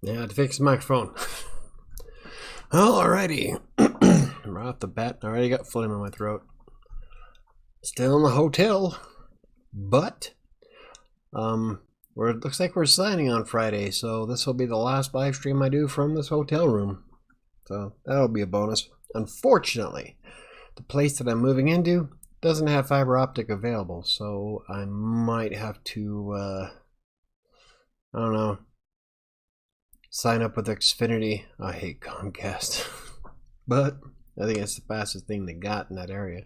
Yeah, I had to fix the microphone. Alrighty. Right off the bat, I already got phlegm in my throat. Still in the hotel, but it looks like we're signing on Friday, so this will be the last live stream I do from this hotel room. So that'll be a bonus. Unfortunately, the place that I'm moving into doesn't have fiber optic available, so I might have to, I don't know, sign up with Xfinity. I hate Comcast, but I think it's the fastest thing they got in that area.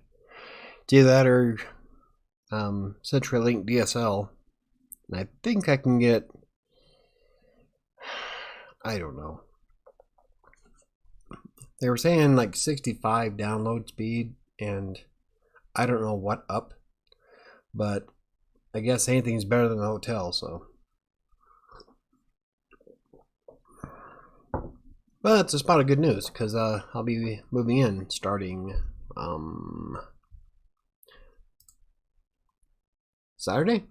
Do that or CenturyLink DSL. And I think I can get, I don't know. They were saying like 65 download speed, and I don't know what up, but I guess anything's better than a hotel, so. But it's a spot of good news, because I'll be moving in starting Saturday?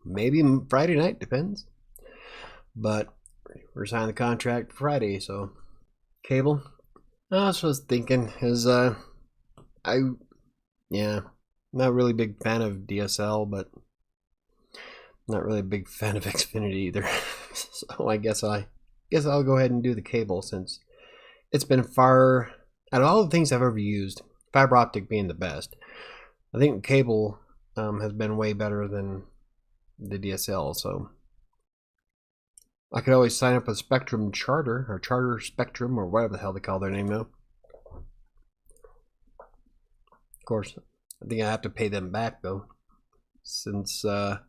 Maybe Friday night, depends. But we're signing the contract Friday, so cable. I was thinking is not really big fan of DSL, but not really a big fan of Xfinity either. So I guess I'll go ahead and do the cable, since it's been far, out of all the things I've ever used, fiber optic being the best. I think cable has been way better than the DSL, so I could always sign up with Spectrum Charter, or Charter Spectrum, or whatever the hell they call their name now. Of course, I think I have to pay them back, though, since I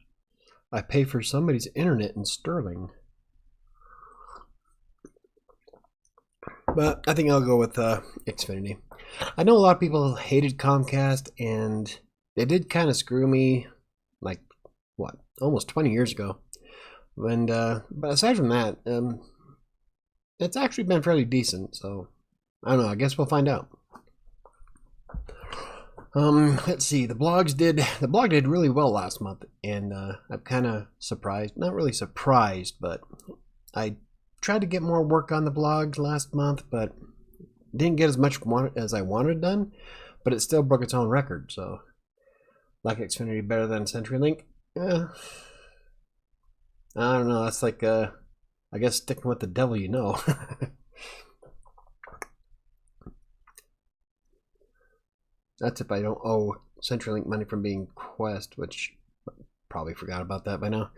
pay for somebody's internet in sterling. But I think I'll go with Xfinity. I know a lot of people hated Comcast, and they did kind of screw me, like, what, almost 20 years ago. And but aside from that, it's actually been fairly decent. So I don't know. I guess we'll find out. Let's see. The blog did really well last month, and I'm kind of surprised. Not really surprised, but I tried to get more work on the blog last month, but didn't get as much as I wanted done. But it still broke its own record. So, like Xfinity better than CenturyLink? I don't know. That's like, I guess sticking with the devil you know. That's if I don't owe CenturyLink money from being Quest, which I probably forgot about that by now.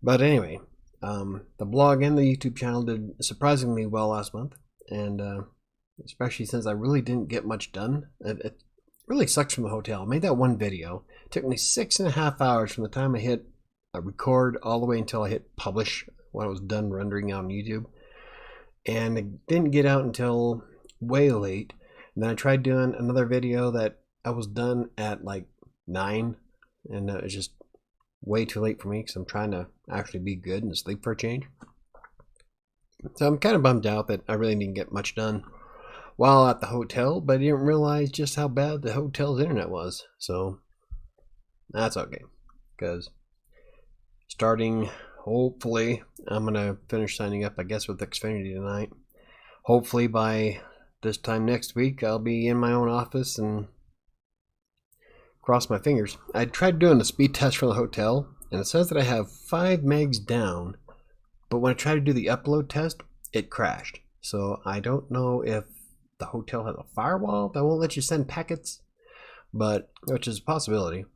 But anyway, the blog and the YouTube channel did surprisingly well last month, and especially since I really didn't get much done. It really sucks from the hotel. I made that one video. It took me 6.5 hours from the time I hit record all the way until I hit publish when I was done rendering on YouTube, and it didn't get out until way late. And then I tried doing another video that I was done at like 9, and it was just way too late for me because I'm trying to actually be good and sleep for a change. So I'm kind of bummed out that I really didn't get much done while at the hotel, but I didn't realize just how bad the hotel's internet was. So that's okay, because starting, hopefully, I'm going to finish signing up, I guess, with Xfinity tonight. Hopefully by this time next week, I'll be in my own office, and cross my fingers. I tried doing a speed test for the hotel, and it says that I have 5 megs down, but when I tried to do the upload test, it crashed. So I don't know if the hotel has a firewall that won't let you send packets, but which is a possibility,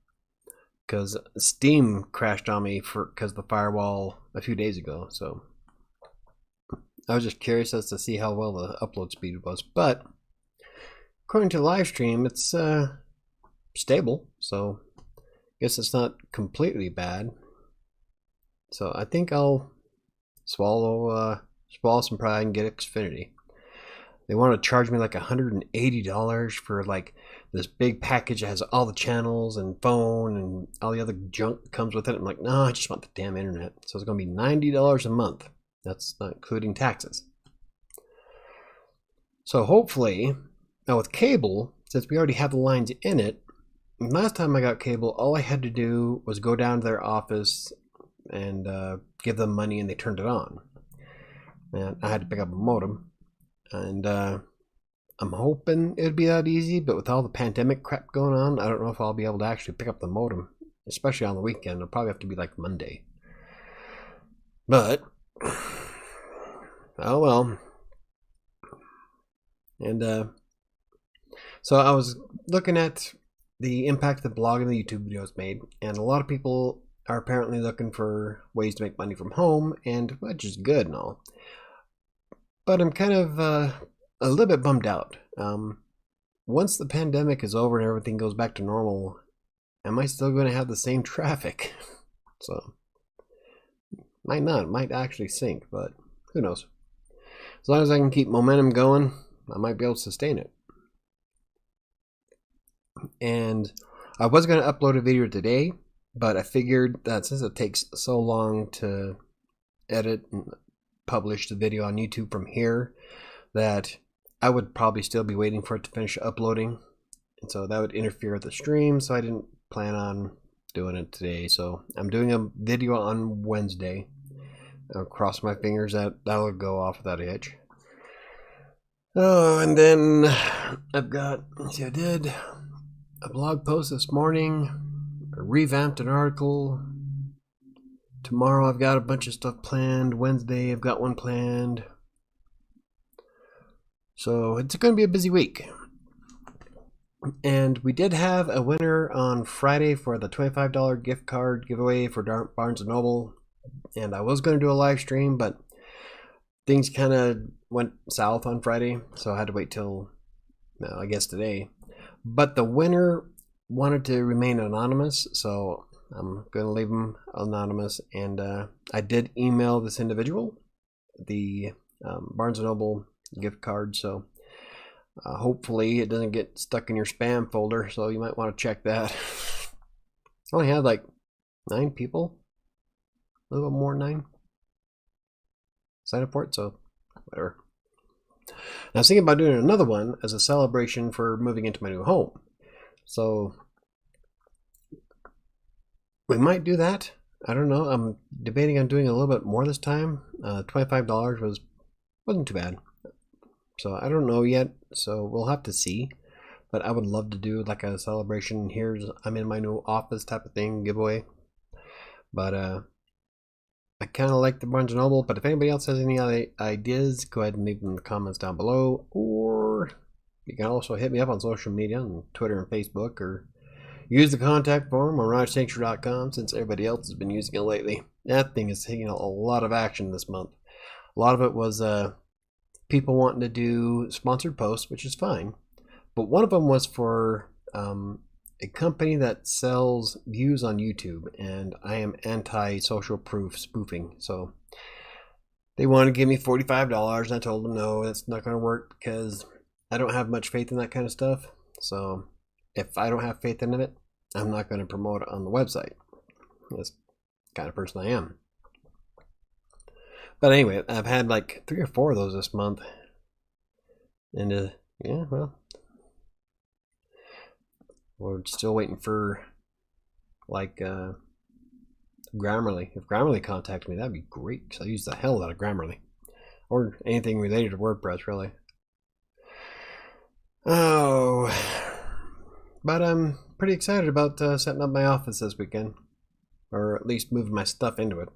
because Steam crashed on me because of the firewall a few days ago. So I was just curious as to see how well the upload speed was. But according to the live stream, it's stable. So I guess it's not completely bad. So I think I'll swallow some pride and get Xfinity. They want to charge me like $180 for like this big package that has all the channels and phone and all the other junk that comes with it. I'm like, no, I just want the damn internet. So it's going to be $90 a month. That's not including taxes. So hopefully, now with cable, since we already have the lines in it, last time I got cable, all I had to do was go down to their office and give them money, and they turned it on. and I had to pick up a modem. And I'm hoping it'd be that easy, but with all the pandemic crap going on, I don't know if I'll be able to actually pick up the modem, especially on the weekend. It'll probably have to be like Monday. But, oh well. And so I was looking at the impact the blog and the YouTube videos made, and a lot of people are apparently looking for ways to make money from home, and which is good and all. But I'm kind of a little bit bummed out. Once the pandemic is over and everything goes back to normal, am I still going to have the same traffic? So, might not. Might actually sink, but who knows? As long as I can keep momentum going, I might be able to sustain it. And I was going to upload a video today, but I figured that since it takes so long to edit and publish the video on YouTube from here, that I would probably still be waiting for it to finish uploading, and so that would interfere with the stream, so I didn't plan on doing it today. So I'm doing a video on Wednesday. I'll cross my fingers that that'll go off without a hitch. Oh, and then I've got, see, I did a blog post this morning, I revamped an article. Tomorrow I've got a bunch of stuff planned. Wednesday I've got one planned. So it's going to be a busy week. And we did have a winner on Friday for the $25 gift card giveaway for Barnes & Noble. And I was going to do a live stream, but things kind of went south on Friday, so I had to wait till, well, I guess today. But the winner wanted to remain anonymous, so I'm going to leave him anonymous. And I did email this individual the Barnes & Noble gift card, so hopefully it doesn't get stuck in your spam folder, so you might want to check that. I only had like 9 people, a little more than 9 sign up for it, so whatever. And I was thinking about doing another one as a celebration for moving into my new home, so we might do that. I don't know. I'm debating on doing a little bit more this time. $25 wasn't too bad. So I don't know yet, so we'll have to see. But I would love to do like a celebration. Here's, I'm in my new office type of thing, giveaway. But I kind of like the Barnes & Noble, but if anybody else has any other ideas, go ahead and leave them in the comments down below. Or you can also hit me up on social media, on Twitter and Facebook, or use the contact form on RogerSanctuary.com, since everybody else has been using it lately. That thing is taking a lot of action this month. A lot of it was people wanting to do sponsored posts, which is fine. But one of them was for a company that sells views on YouTube, and I am anti-social proof spoofing. So they wanted to give me $45, and I told them no, that's not going to work because I don't have much faith in that kind of stuff. So if I don't have faith in it, I'm not going to promote it on the website. That's the kind of person I am. But anyway, I've had like 3 or 4 of those this month. And yeah, well, we're still waiting for like Grammarly. If Grammarly contacts me, that'd be great, because I use the hell out of Grammarly. Or anything related to WordPress, really. Oh, but I'm pretty excited about setting up my office this weekend, or at least moving my stuff into it.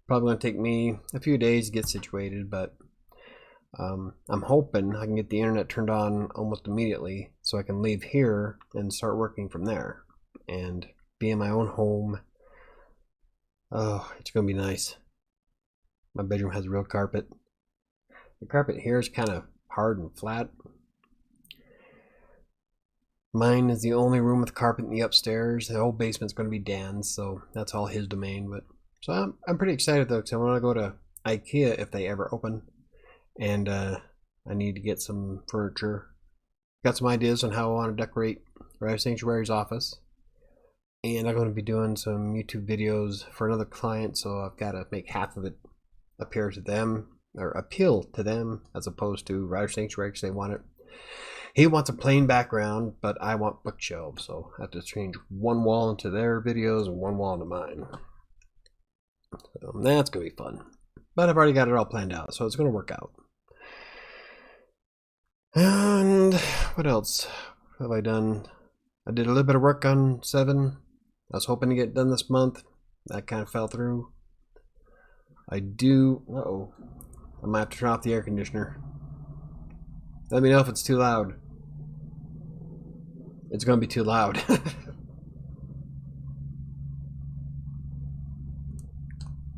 Probably going to take me a few days to get situated, but I'm hoping I can get the internet turned on almost immediately so I can leave here and start working from there and be in my own home. Oh, it's going to be nice. My bedroom has real carpet. The carpet here is kind of hard and flat. Mine is the only room with carpet in the upstairs. The whole basement's going to be Dan's, so that's all his domain. But so I'm pretty excited though, because I want to go to IKEA if they ever open, and I need to get some furniture. Got some ideas on how I want to decorate Rider Sanctuary's office, and I'm going to be doing some YouTube videos for another client, so I've got to make half of it appear to them, or appeal to them, as opposed to Rider Sanctuary, because they want it. He wants a plain background, but I want bookshelves, so I have to change one wall into their videos and one wall into mine. So that's going to be fun. but I've already got it all planned out, so it's going to work out. And what else have I done? I did a little bit of work on 7. I was hoping to get it done this month. That kind of fell through. I might have to turn off the air conditioner. Let me know if it's too loud. It's going to be too loud.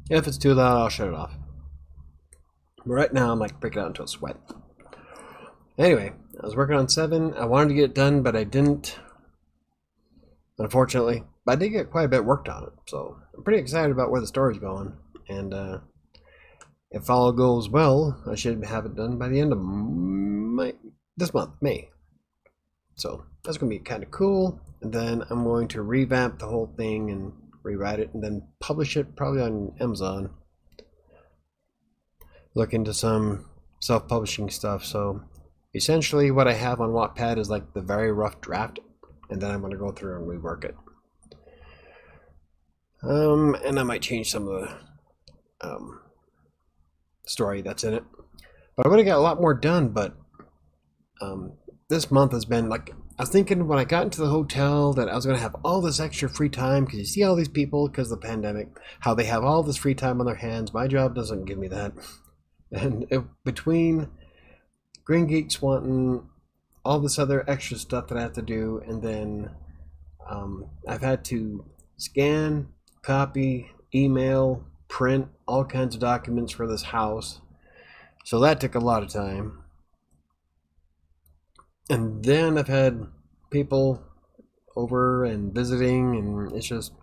If it's too loud, I'll shut it off. But right now, I'm like breaking out into a sweat. Anyway, I was working on 7. I wanted to get it done, but I didn't. Unfortunately. But I did get quite a bit worked on it. So I'm pretty excited about where the story's going. And if all goes well, I should have it done by the end of this month, May. So that's going to be kind of cool. And then I'm going to revamp the whole thing and rewrite it and then publish it probably on Amazon. Look into some self-publishing stuff. So essentially what I have on Wattpad is like the very rough draft, and then I'm going to go through and rework it. And I might change some of the story that's in it. But I would have got a lot more done, but this month has been like, I was thinking when I got into the hotel that I was going to have all this extra free time, because you see all these people, because of the pandemic, how they have all this free time on their hands. My job doesn't give me that. And between Green Geeks wanting all this other extra stuff that I have to do, and then I've had to scan, copy, email, print all kinds of documents for this house. So that took a lot of time. And then I've had people over and visiting, and it's just,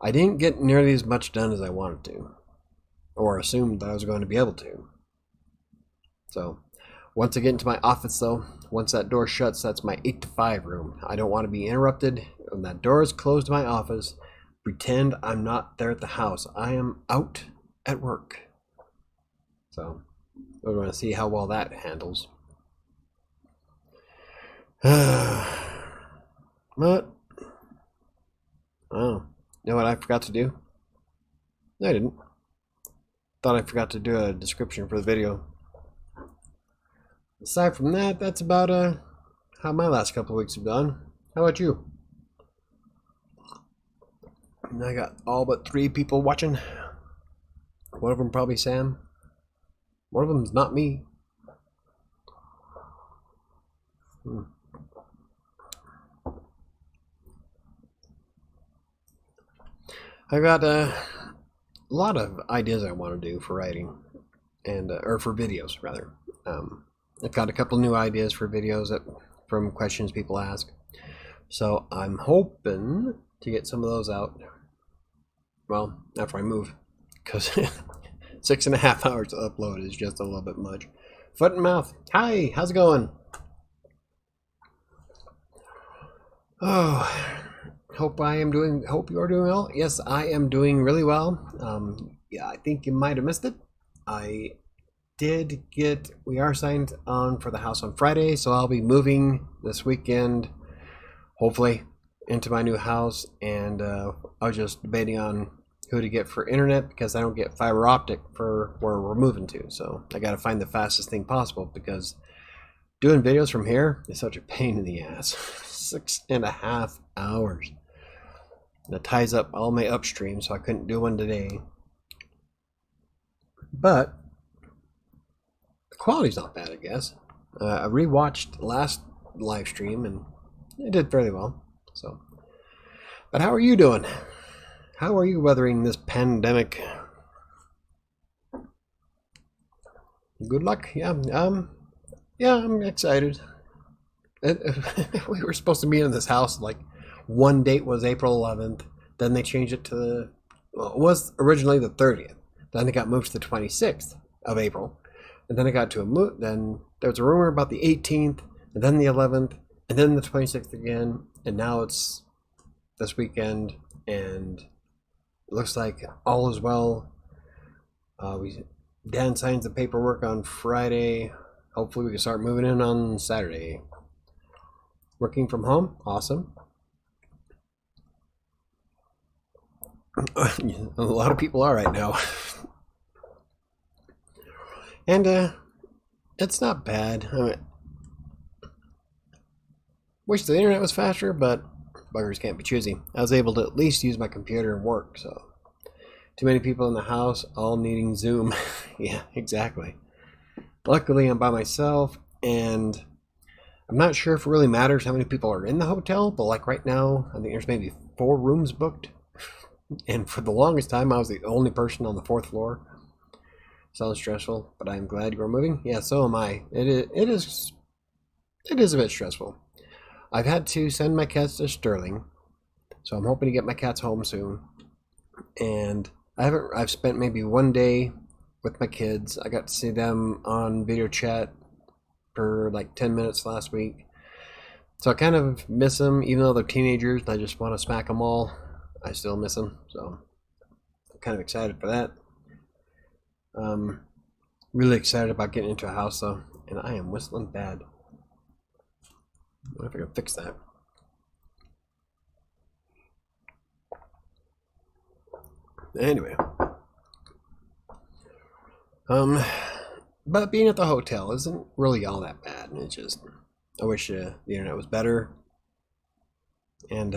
I didn't get nearly as much done as I wanted to, or assumed that I was going to be able to. So once I get into my office though, once that door shuts, that's my 8 to 5 room. I don't want to be interrupted. When that door is closed to my office, pretend I'm not there at the house. I am out at work. So we're going to see how well that handles. What? Oh, you know what I forgot to do? No, I didn't. Thought I forgot to do a description for the video. Aside from that, that's about how my last couple of weeks have gone. How about you? I got all but 3 people watching. One of them probably Sam. One of them's not me. I got a lot of ideas I want to do for writing, and or for videos rather. I've got a couple new ideas for videos from questions people ask, so I'm hoping to get some of those out. Well, after I move, because 6.5 hours to upload is just a little bit much. Foot and mouth. Hi, how's it going? Oh. Hope you're doing well. Yes, I am doing really well. Yeah, I think you might have missed it. We are signed on for the house on Friday, so I'll be moving this weekend, hopefully, into my new house. And I was just debating on who to get for internet, because I don't get fiber optic for where we're moving to. So I got to find the fastest thing possible, because doing videos from here is such a pain in the ass. 6.5 hours. That ties up all my upstream, so I couldn't do one today. But the quality's not bad, I guess. I rewatched last live stream and it did fairly well. So, but how are you doing? How are you weathering this pandemic? Good luck. Yeah. Yeah, I'm excited. We were supposed to meet in this house like. One date was April 11th, then they changed it to it was originally the 30th, then it got moved to the 26th of April, and then it got to then there was a rumor about the 18th, and then the 11th, and then the 26th again, and now it's this weekend, and it looks like all is well. Dan signs the paperwork on Friday. Hopefully we can start moving in on Saturday. Working from home, awesome. A lot of people are right now. And it's not bad. I mean, wish the internet was faster, but buggers can't be choosy. I was able to at least use my computer and work, so. Too many people in the house, all needing Zoom. Yeah, exactly. Luckily, I'm by myself, and I'm not sure if it really matters how many people are in the hotel, but like right now, I think there's maybe 4 rooms booked. And for the longest time, I was the only person on the 4th floor. Sounds stressful, but I'm glad you're moving. Yeah, so am I. It is a bit stressful. I've had to send my cats to Sterling, so I'm hoping to get my cats home soon. And I've spent maybe one day with my kids. I got to see them on video chat for like 10 minutes last week. So I kind of miss them, even though they're teenagers and I just want to smack them all. I still miss them, so I'm kind of excited for that. Really excited about getting into a house though, and I am whistling bad. I wonder if I can fix that. Anyway, but being at the hotel isn't really all that bad. It's just I wish the internet was better, and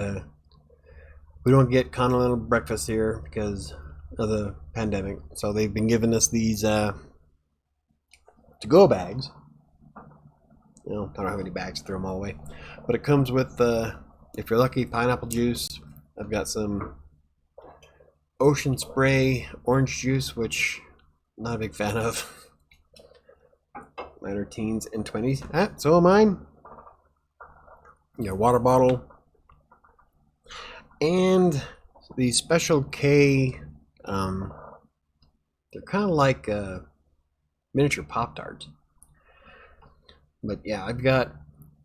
we don't get continental breakfast here because of the pandemic. So they've been giving us these to-go bags. You know, I don't have any bags to throw them all away, but it comes with if you're lucky, pineapple juice. I've got some Ocean Spray orange juice, which I'm not a big fan of. Mine are teens and 20s. So am mine. You know, water bottle. And the Special K, they're kind of like miniature Pop-Tarts. But yeah, I've got,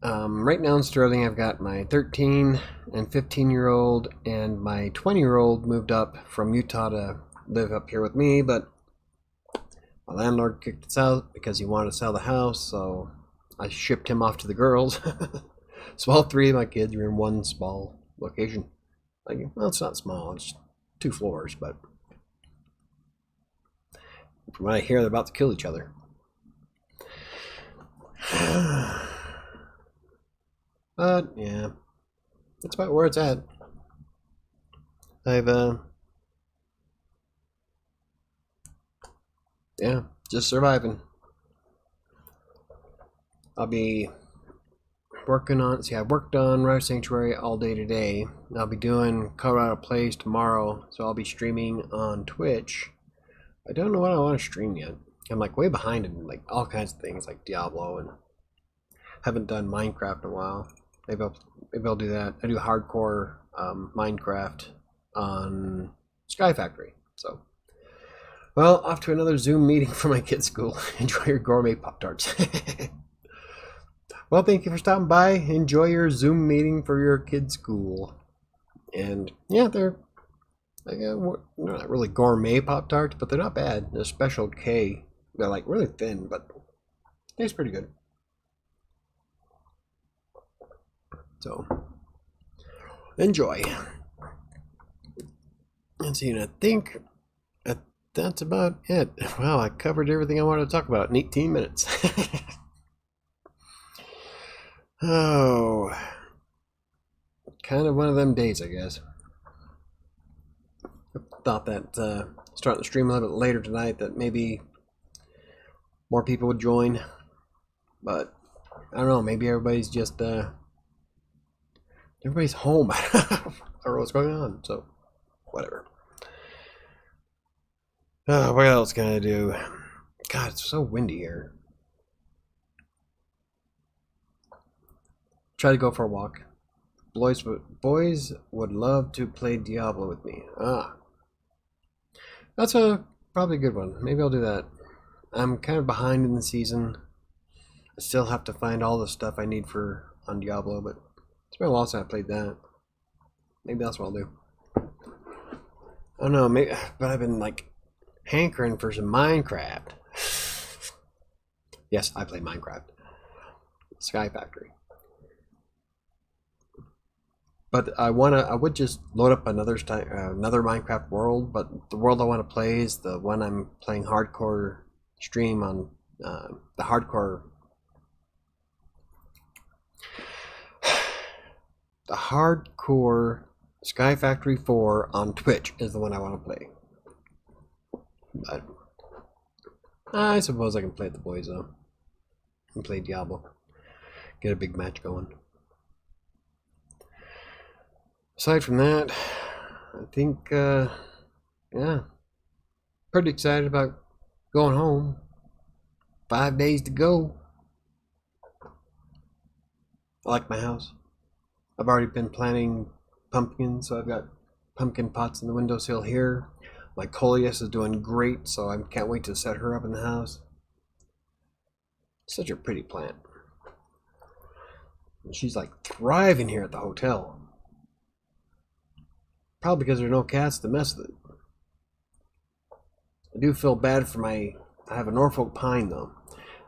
right now in Sterling, I've got my 13 and 15-year-old and my 20-year-old moved up from Utah to live up here with me, but my landlord kicked us out because he wanted to sell the house, so I shipped him off to the girls. So all 3 of my kids are in one small location. Like, well, it's not small, it's 2 floors, but from what I hear, they're about to kill each other. But yeah, that's about where it's at. I've yeah, just surviving. I'll be working on, see, I worked on Riot Sanctuary all day today. I'll be doing Colorado Plays tomorrow, so I'll be streaming on Twitch. I don't know what I want to stream yet. I'm like way behind in like all kinds of things like Diablo, and haven't done Minecraft in a while. Maybe I'll do that. I do hardcore Minecraft on Sky Factory. So, well, off to another Zoom meeting for my kids' school. Enjoy your gourmet Pop-Tarts. Well, thank you for stopping by. Enjoy your Zoom meeting for your kids' school. And yeah, they're not really gourmet Pop-Tarts, but they're not bad. They're Special K. They're like really thin, but tastes pretty good. So, enjoy. And see, and I think that's about it. Wow, I covered everything I wanted to talk about in 18 minutes. Oh, kind of one of them days, I guess. I thought that starting the stream a little bit later tonight, that maybe more people would join, but I don't know, maybe everybody's just everybody's home. I don't know what's going on, so whatever. What else can I do? God, it's so windy here. Try to go for a walk. Boys would love to play Diablo with me. That's probably a good one. Maybe I'll do that. I'm kind of behind in the season. I still have to find all the stuff I need on Diablo, but it's been a while since I played that. Maybe that's what I'll do. I don't know, maybe, but I've been like hankering for some Minecraft. Yes, I play Minecraft. Sky Factory. But I would just load up another Minecraft world, but the world I want to play is the one I'm playing hardcore stream on the hardcore Sky Factory 4 on Twitch is the one I want to play. But I suppose I can play at the boys though. I can play Diablo. Get a big match going. Aside from that, I think, yeah, pretty excited about going home. 5 days to go. I like my house. I've already been planting pumpkins, so I've got pumpkin pots in the windowsill here. My coleus is doing great, so I can't wait to set her up in the house. Such a pretty plant. And she's like thriving here at the hotel. Probably because there are no cats to mess with it. I do feel bad for I have a Norfolk pine though.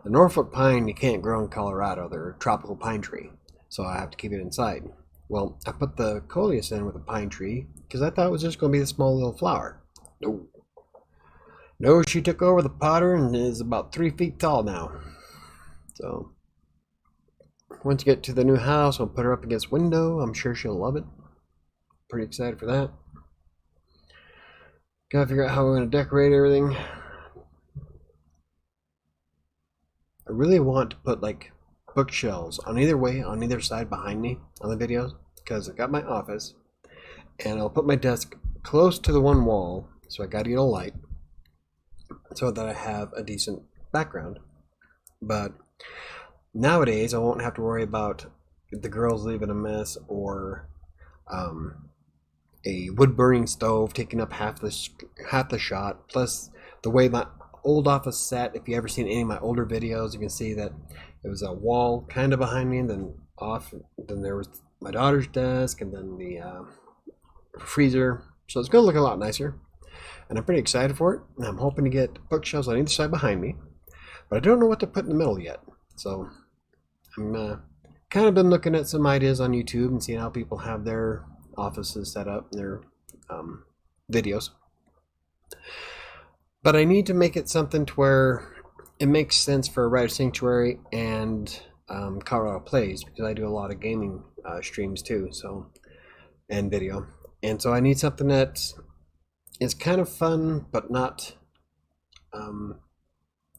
The Norfolk pine you can't grow in Colorado. They're a tropical pine tree. So I have to keep it inside. Well, I put the coleus in with a pine tree because I thought it was just going to be a small little flower. No. No, she took over the potter and is about 3 feet tall now. So once you get to the new house, I'll put her up against the window. I'm sure she'll love it. Pretty excited for that. Gotta figure out how we're going to decorate everything. I really want to put like bookshelves on either side behind me on the videos, because I've got my office and I'll put my desk close to the one wall, so I gotta get a light so that I have a decent background. But nowadays I won't have to worry about the girls leaving a mess or a wood burning stove taking up half the shot, plus the way my old office sat. If you ever seen any of my older videos, you can see that it was a wall kind of behind me, and then there was my daughter's desk, and then the freezer. So it's gonna look a lot nicer, and I'm pretty excited for it. And I'm hoping to get bookshelves on either side behind me, but I don't know what to put in the middle yet. So I'm kind of been looking at some ideas on YouTube and seeing how people have their offices set up, their videos. But I need to make it something to where it makes sense for a Writer Sanctuary and Colorado Plays, because I do a lot of gaming streams too, so, and video. And so I need something that is kind of fun, but not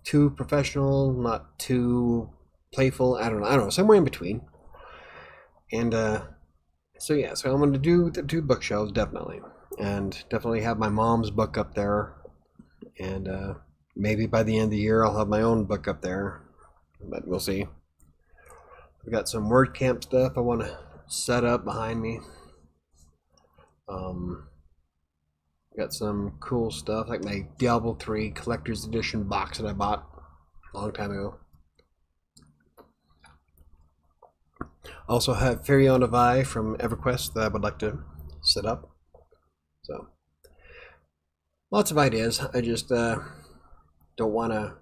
too professional, not too playful. I don't know, somewhere in between. And so yeah, so I'm going to do the 2 bookshelves, definitely. And definitely have my mom's book up there. And maybe by the end of the year I'll have my own book up there, but we'll see. I've got some WordCamp stuff I want to set up behind me. Got some cool stuff like my Diablo 3 Collector's Edition box that I bought a long time ago. Also have Fairy on a Vi from EverQuest that I would like to set up. So lots of ideas. I just don't want to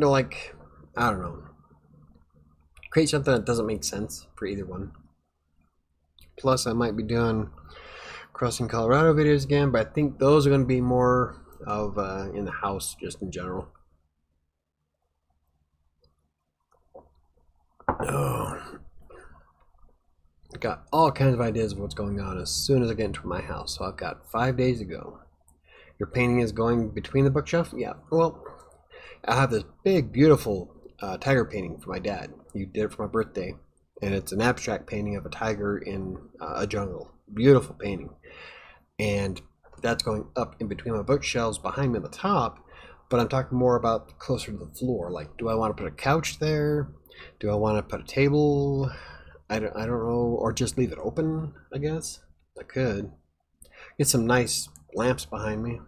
like, I don't know, create something that doesn't make sense for either one. Plus I might be doing Crossing Colorado videos again, but I think those are going to be more of in the house, just in general. Oh, got all kinds of ideas of what's going on as soon as I get into my house. So I've got 5 days to go. Your painting is going between the bookshelf? Yeah. Well, I have this big, beautiful tiger painting for my dad. He did it for my birthday, and it's an abstract painting of a tiger in a jungle. Beautiful painting, and that's going up in between my bookshelves behind me at the top. But I'm talking more about closer to the floor. Like, do I want to put a couch there? Do I want to put a table? I don't know, or just leave it open, I guess. I could get some nice lamps behind me,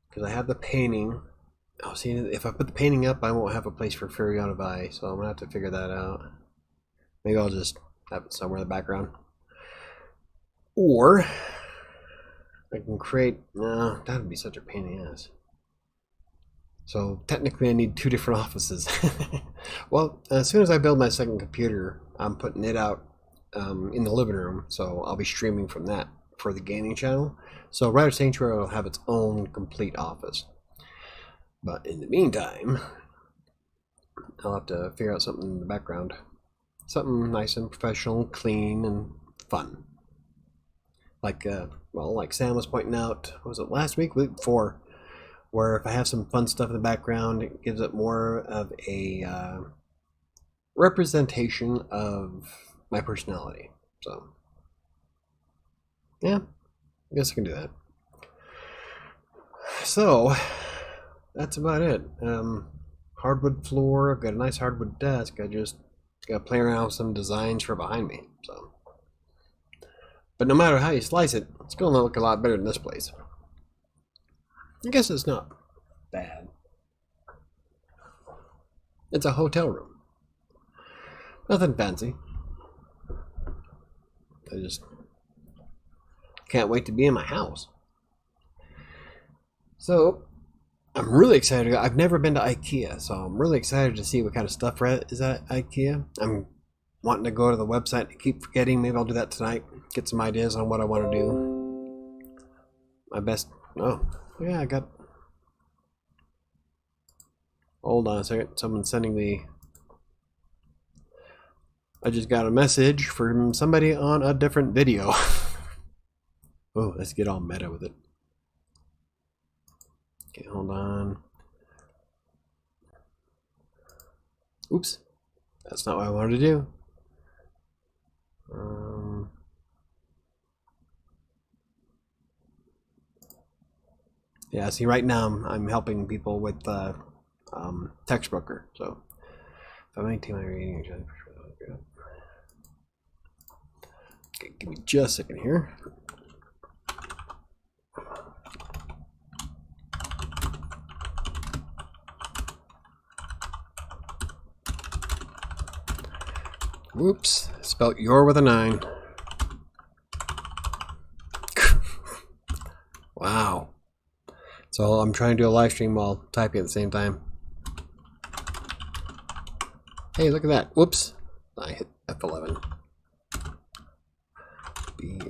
because I have the painting. Oh, see, if I put the painting up, I won't have a place for Fairy on a Vi, so I'm gonna have to figure that out. Maybe I'll just have it somewhere in the background, or I can create. No, that would be such a pain in the ass. So technically I need 2 different offices. Well, as soon as I build my second computer, I'm putting it out in the living room, so I'll be streaming from that for the gaming channel. So Writer Sanctuary will have its own complete office. But in the meantime, I'll have to figure out something in the background. Something nice and professional, clean, and fun. Like, like Sam was pointing out, was it last week? Week before, where if I have some fun stuff in the background, it gives it more of a representation of my personality. So, yeah, I guess I can do that. So, that's about it. Hardwood floor. I've got a nice hardwood desk. I just got to play around with some designs for behind me. So, but no matter how you slice it, it's going to look a lot better than this place. I guess it's not bad. It's a hotel room. Nothing fancy. I just can't wait to be in my house. So, I'm really excited. I've never been to IKEA, so I'm really excited to see what kind of stuff is at IKEA. I'm wanting to go to the website. I keep forgetting. Maybe I'll do that tonight. Get some ideas on what I want to do. My best. Oh, yeah, I got. Hold on a second. Someone's sending me. I just got a message from somebody on a different video. Oh, let's get all meta with it. Okay, hold on. Oops. That's not what I wanted to do. Yeah, see, right now I'm helping people with Text Broker. So, if I'm maintaining my reading, okay, give me just a second here. Whoops, spelt your with a 9. Wow. So I'm trying to do a live stream while typing at the same time. Hey, look at that. Whoops. I hit F11.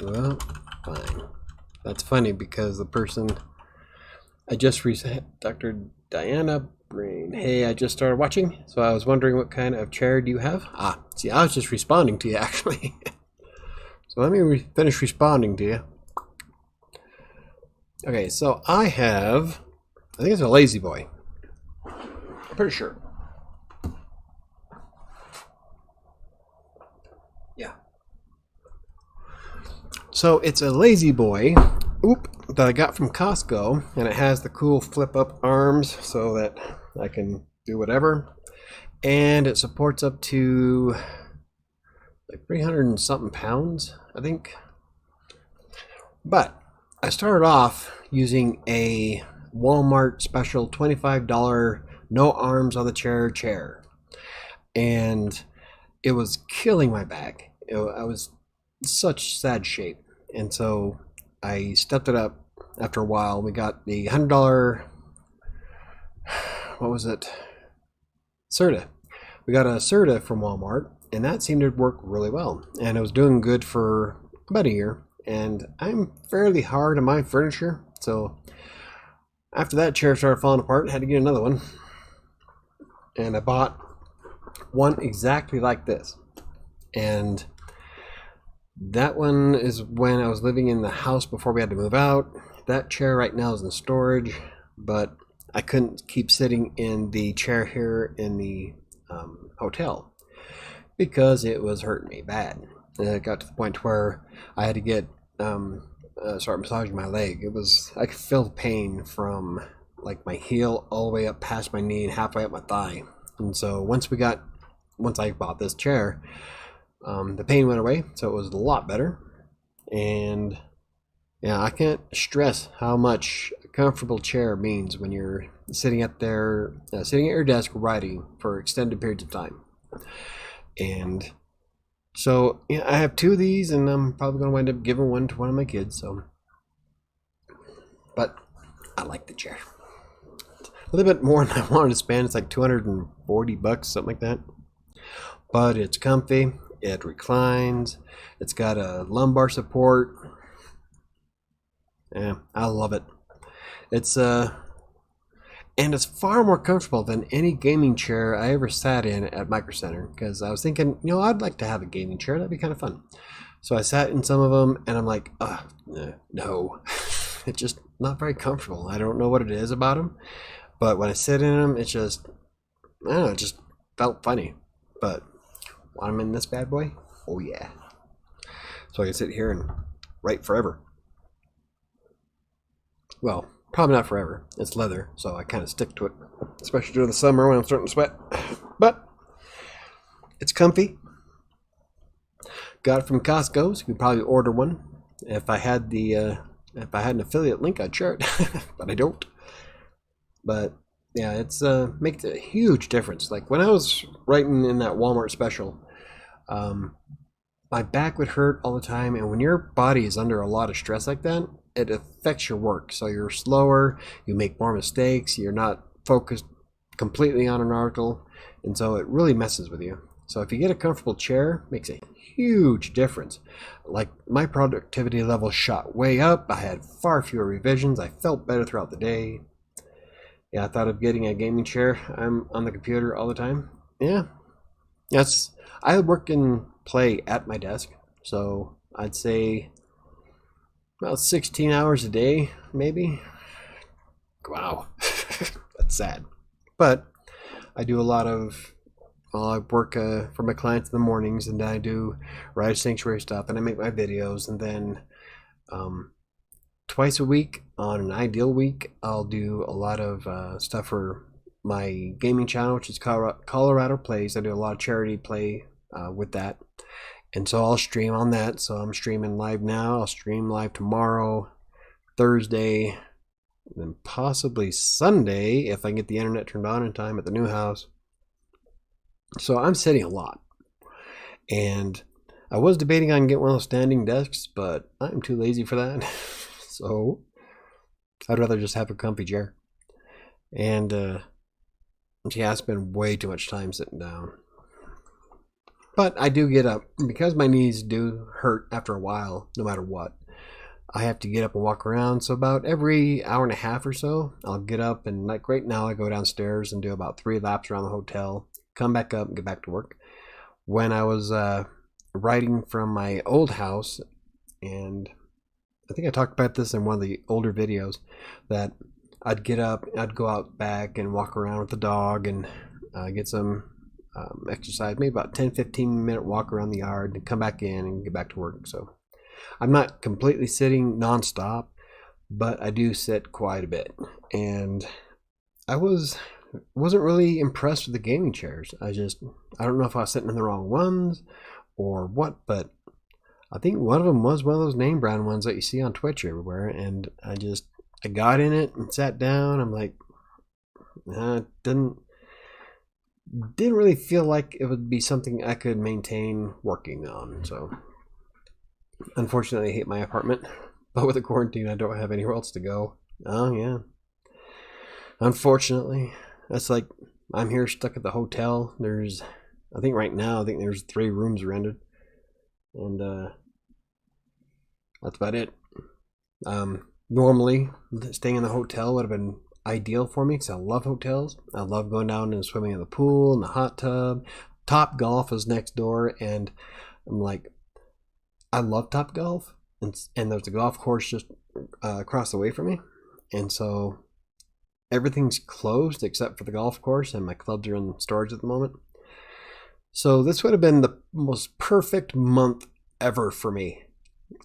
Well, fine. That's funny because the person I just reset, Dr. Diana Brain. Hey, I just started watching, so I was wondering what kind of chair do you have? Ah, see, I was just responding to you actually. So let me finish responding to you. Okay, so I have, I think it's a Lazy Boy. I'm pretty sure. Yeah. So it's a Lazy Boy, that I got from Costco, and it has the cool flip-up arms so that I can do whatever. And it supports up to like 300 and something pounds, I think. But I started off using a Walmart special $25 no arms on the chair, and it was killing my back. I was in such sad shape, and so I stepped it up. After a while, we got the $100, what was it? Serta. We got a Serta from Walmart, and that seemed to work really well. And it was doing good for about a year. And I'm fairly hard on my furniture, so after that chair started falling apart, I had to get another one. And I bought one exactly like this. And that one is when I was living in the house before we had to move out. That chair right now is in storage, but I couldn't keep sitting in the chair here in the hotel because it was hurting me bad. And it got to the point where I had to get start massaging my leg. I could feel the pain from like my heel all the way up past my knee and halfway up my thigh. And so once I bought this chair, the pain went away, so it was a lot better. And yeah, I can't stress how much a comfortable chair means when you're sitting at your desk writing for extended periods of time. And so yeah, I have 2 of these, and I'm probably going to wind up giving one to one of my kids. So, but I like the chair. A little bit more than I wanted to spend. It's like $240, something like that. But it's comfy. It reclines. It's got a lumbar support. Yeah, I love it. It's and it's far more comfortable than any gaming chair I ever sat in at Micro Center. Because I was thinking, I'd like to have a gaming chair. That'd be kind of fun. So I sat in some of them, and I'm like, no, it's just not very comfortable. I don't know what it is about them, but when I sit in them, it's just, I don't know, it just felt funny. But when I'm in this bad boy, oh yeah. So I can sit here and write forever. Well, probably not forever. It's leather, so I kind of stick to it, especially during the summer when I'm starting to sweat. But it's comfy. Got it from Costco, so you could probably order one. If I had an affiliate link, I'd share it, but I don't. But yeah, it's makes a huge difference. Like when I was writing in that Walmart special, my back would hurt all the time, and when your body is under a lot of stress like that, it affects your work. So you're slower, you make more mistakes, you're not focused completely on an article, and so it really messes with you. So if you get a comfortable chair, it makes a huge difference. Like my productivity level shot way up. I had far fewer revisions. I felt better throughout the day. Yeah, I thought of getting a gaming chair. I'm on the computer all the time. Yeah, I work and play at my desk, so I'd say about 16 hours a day, maybe. Wow, that's sad. But I do a lot of, well, I work for my clients in the mornings, and then I do Rise Sanctuary stuff, and I make my videos, and then twice a week, on an ideal week, I'll do a lot of stuff for my gaming channel, which is Colorado Plays. I do a lot of charity play with that. And so I'll stream on that. So I'm streaming live now. I'll stream live tomorrow, Thursday, and then possibly Sunday if I can get the internet turned on in time at the new house. So I'm sitting a lot. And I was debating on getting one of those standing desks, but I'm too lazy for that. So I'd rather just have a comfy chair. And yeah, I spend way too much time sitting down. But I do get up, because my knees do hurt after a while, no matter what. I have to get up and walk around. So about every hour and a half or so, I'll get up, and like right now I go downstairs and do about 3 laps around the hotel, come back up and get back to work. When I was writing from my old house, and I think I talked about this in one of the older videos, that I'd get up, I'd go out back and walk around with the dog and get some exercise, maybe about 10-15 minute walk around the yard, and come back in and get back to work. So I'm not completely sitting nonstop, but I do sit quite a bit. And I wasn't really impressed with the gaming chairs. I don't know if I was sitting in the wrong ones or what, but I think one of them was one of those name brand ones that you see on Twitch everywhere. And I got in it and sat down. I'm like, didn't really feel like it would be something I could maintain working on. So unfortunately I hate my apartment, but with the quarantine I don't have anywhere else to go. Oh yeah, unfortunately that's like, I'm here stuck at the hotel. I think right now there's 3 rooms rented, and that's about it. Normally staying in the hotel would have been ideal for me, because I love hotels. I love going down and swimming in the pool, in the hot tub. Top Golf is next door, and I'm like, I love Top Golf, and there's a golf course just across the way from me, and so everything's closed except for the golf course, and my clubs are in storage at the moment. So this would have been the most perfect month ever for me,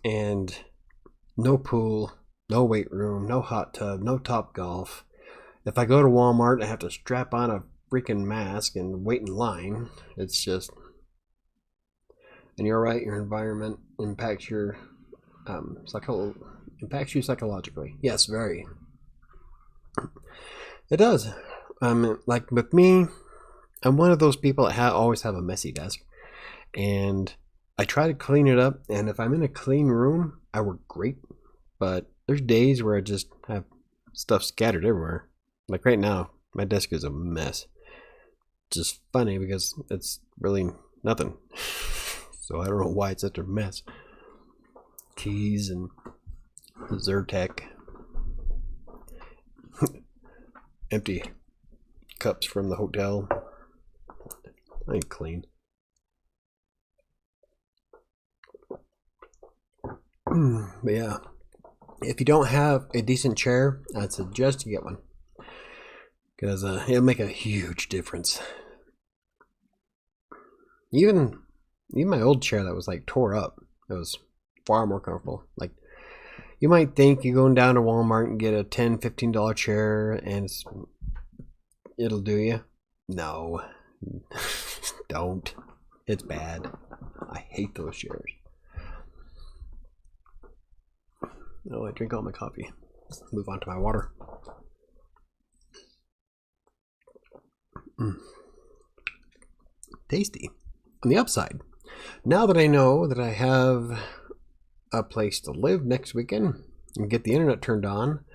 and no pool, no weight room, no hot tub, no Top Golf. If I go to Walmart, I have to strap on a freaking mask and wait in line. It's just, and you're right, your environment impacts you psychologically. Yes, very. It does. Like with me, I'm one of those people that always have a messy desk, and I try to clean it up. And if I'm in a clean room, I work great. But there's days where I just have stuff scattered everywhere. Like right now, my desk is a mess. It's just funny because it's really nothing. So I don't know why it's such a mess. Keys and Zyrtec. Empty cups from the hotel. I ain't clean. But yeah, if you don't have a decent chair, I'd suggest you get one, because it'll make a huge difference. Even my old chair that was like tore up, it was far more comfortable. Like, you might think you're going down to Walmart and get a $10, $15 chair and it'll do you. No. Don't. It's bad. I hate those chairs. Oh, I drink all my coffee. Move on to my water. Tasty. On the upside, now that I know that I have a place to live next weekend and get the internet turned on,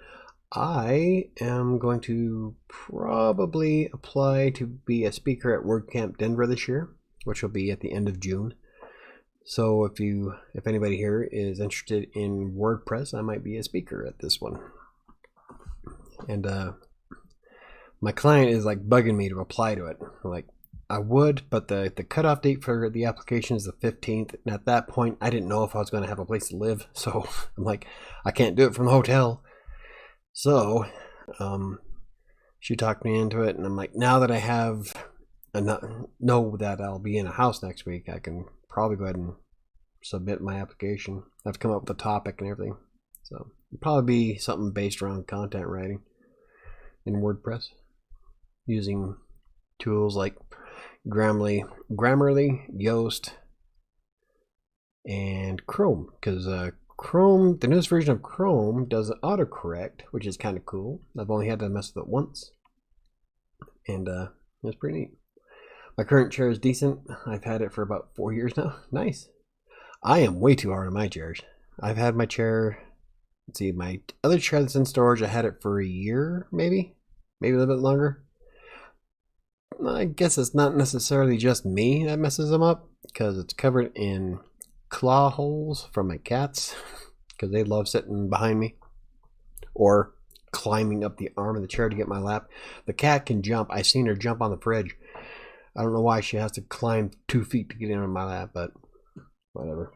I am going to probably apply to be a speaker at WordCamp Denver this year, which will be at the end of June. So if anybody here is interested in WordPress, I might be a speaker at this one. And my client is like bugging me to apply to it. Like, I would, but the cutoff date for the application is the 15th. And at that point, I didn't know if I was going to have a place to live. So I'm like, I can't do it from the hotel. So she talked me into it. And I'm like, now that I have know that I'll be in a house next week, I can probably go ahead and submit my application. I have to come up with a topic and everything. So it'll probably be something based around content writing in WordPress using tools like Grammarly, Yoast, and Chrome, because Chrome, the newest version of Chrome, does autocorrect, which is kind of cool. I've only had to mess with it once, and it's pretty neat. My current chair is decent. I've had it for about 4 years now. Nice. I am way too hard on my chairs. I've had my chair, let's see, my other chair that's in storage, I had it for a year, maybe a little bit longer. I guess it's not necessarily just me that messes them up, because it's covered in claw holes from my cats, because they love sitting behind me or climbing up the arm of the chair to get my lap. The cat can jump. I've seen her jump on the fridge. I don't know why she has to climb 2 feet to get in on my lap, but whatever.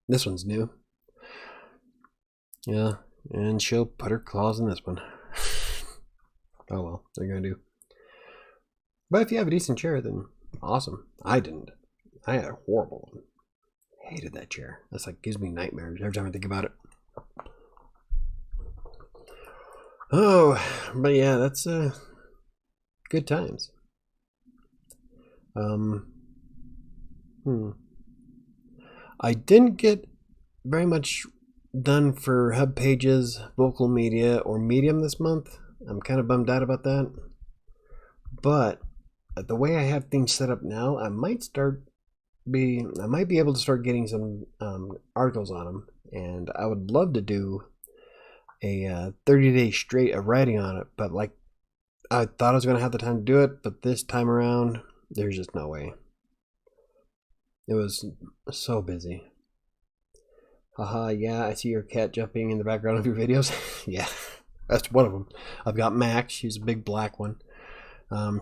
This one's new. Yeah, and she'll put her claws in this one. Oh well, they're gonna do. But if you have a decent chair, then awesome. I didn't. I had a horrible one. Hated that chair. That's like, gives me nightmares every time I think about it. Oh, but yeah, that's good times. I didn't get very much done for Hub Pages, Vocal Media, or Medium this month. I'm kind of bummed out about that. But the way I have things set up now, I might be able to start getting some articles on them, and I would love to do a 30-day straight of writing on it. But like, I thought I was going to have the time to do it, but this time around, there's just no way. It was so busy. Haha, yeah, I see your cat jumping in the background of your videos. Yeah, that's one of them. I've got Max, she's a big black one.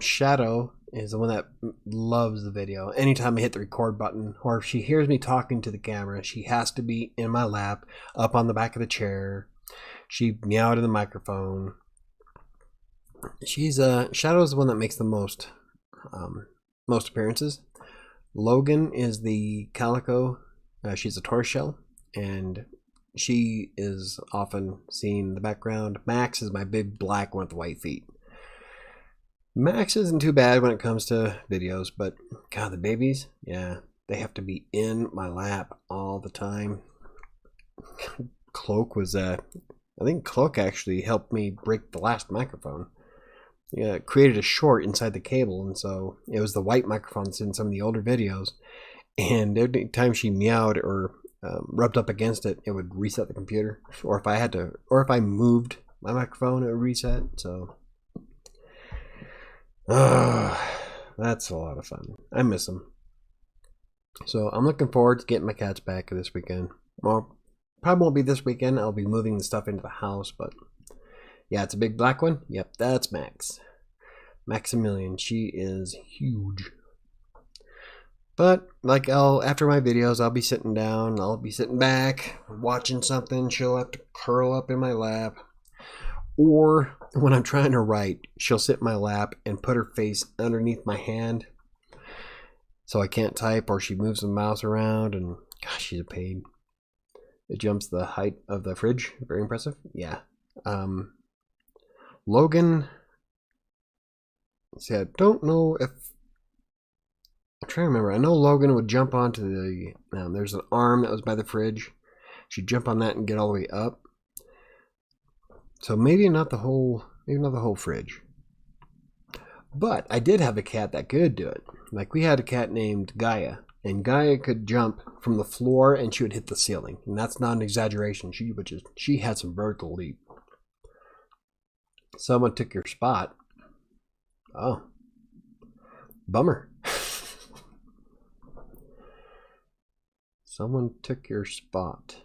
Shadow is the one that loves the video. Anytime I hit the record button, or if she hears me talking to the camera, she has to be in my lap, up on the back of the chair. She meowed in the microphone. She's Shadow's the one that makes the most appearances. Logan is the calico. She's a tortoiseshell, and she is often seen in the background. Max is my big black one with white feet. Max isn't too bad when it comes to videos, but God, the babies, yeah, they have to be in my lap all the time. Cloak was, I think Cloak actually helped me break the last microphone. Yeah, it created a short inside the cable, and so it was the white microphone that's in some of the older videos. And every time she meowed or rubbed up against it, it would reset the computer. Or if I moved my microphone, it would reset. So, that's a lot of fun. I miss them. So I'm looking forward to getting my cats back this weekend. Well, Probably won't be this weekend. I'll be moving the stuff into the house, but yeah, it's a big black one. Yep, that's Max. Maximilian. She is huge. But like after my videos, I'll be sitting down, I'll be sitting back, watching something. She'll have to curl up in my lap. Or when I'm trying to write, she'll sit in my lap and put her face underneath my hand so I can't type, or she moves the mouse around, and gosh, she's a pain. It jumps the height of the fridge. Very impressive. Yeah. Logan. See, I don't know if... I'm trying to remember. I know Logan would jump onto the... there's an arm that was by the fridge. She'd jump on that and get all the way up. So maybe not the whole fridge. But I did have a cat that could do it. Like, we had a cat named Gaia. And Gaia could jump from the floor and she would hit the ceiling. And that's not an exaggeration. She had some vertical leap. Someone took your spot. Oh. Bummer. Someone took your spot.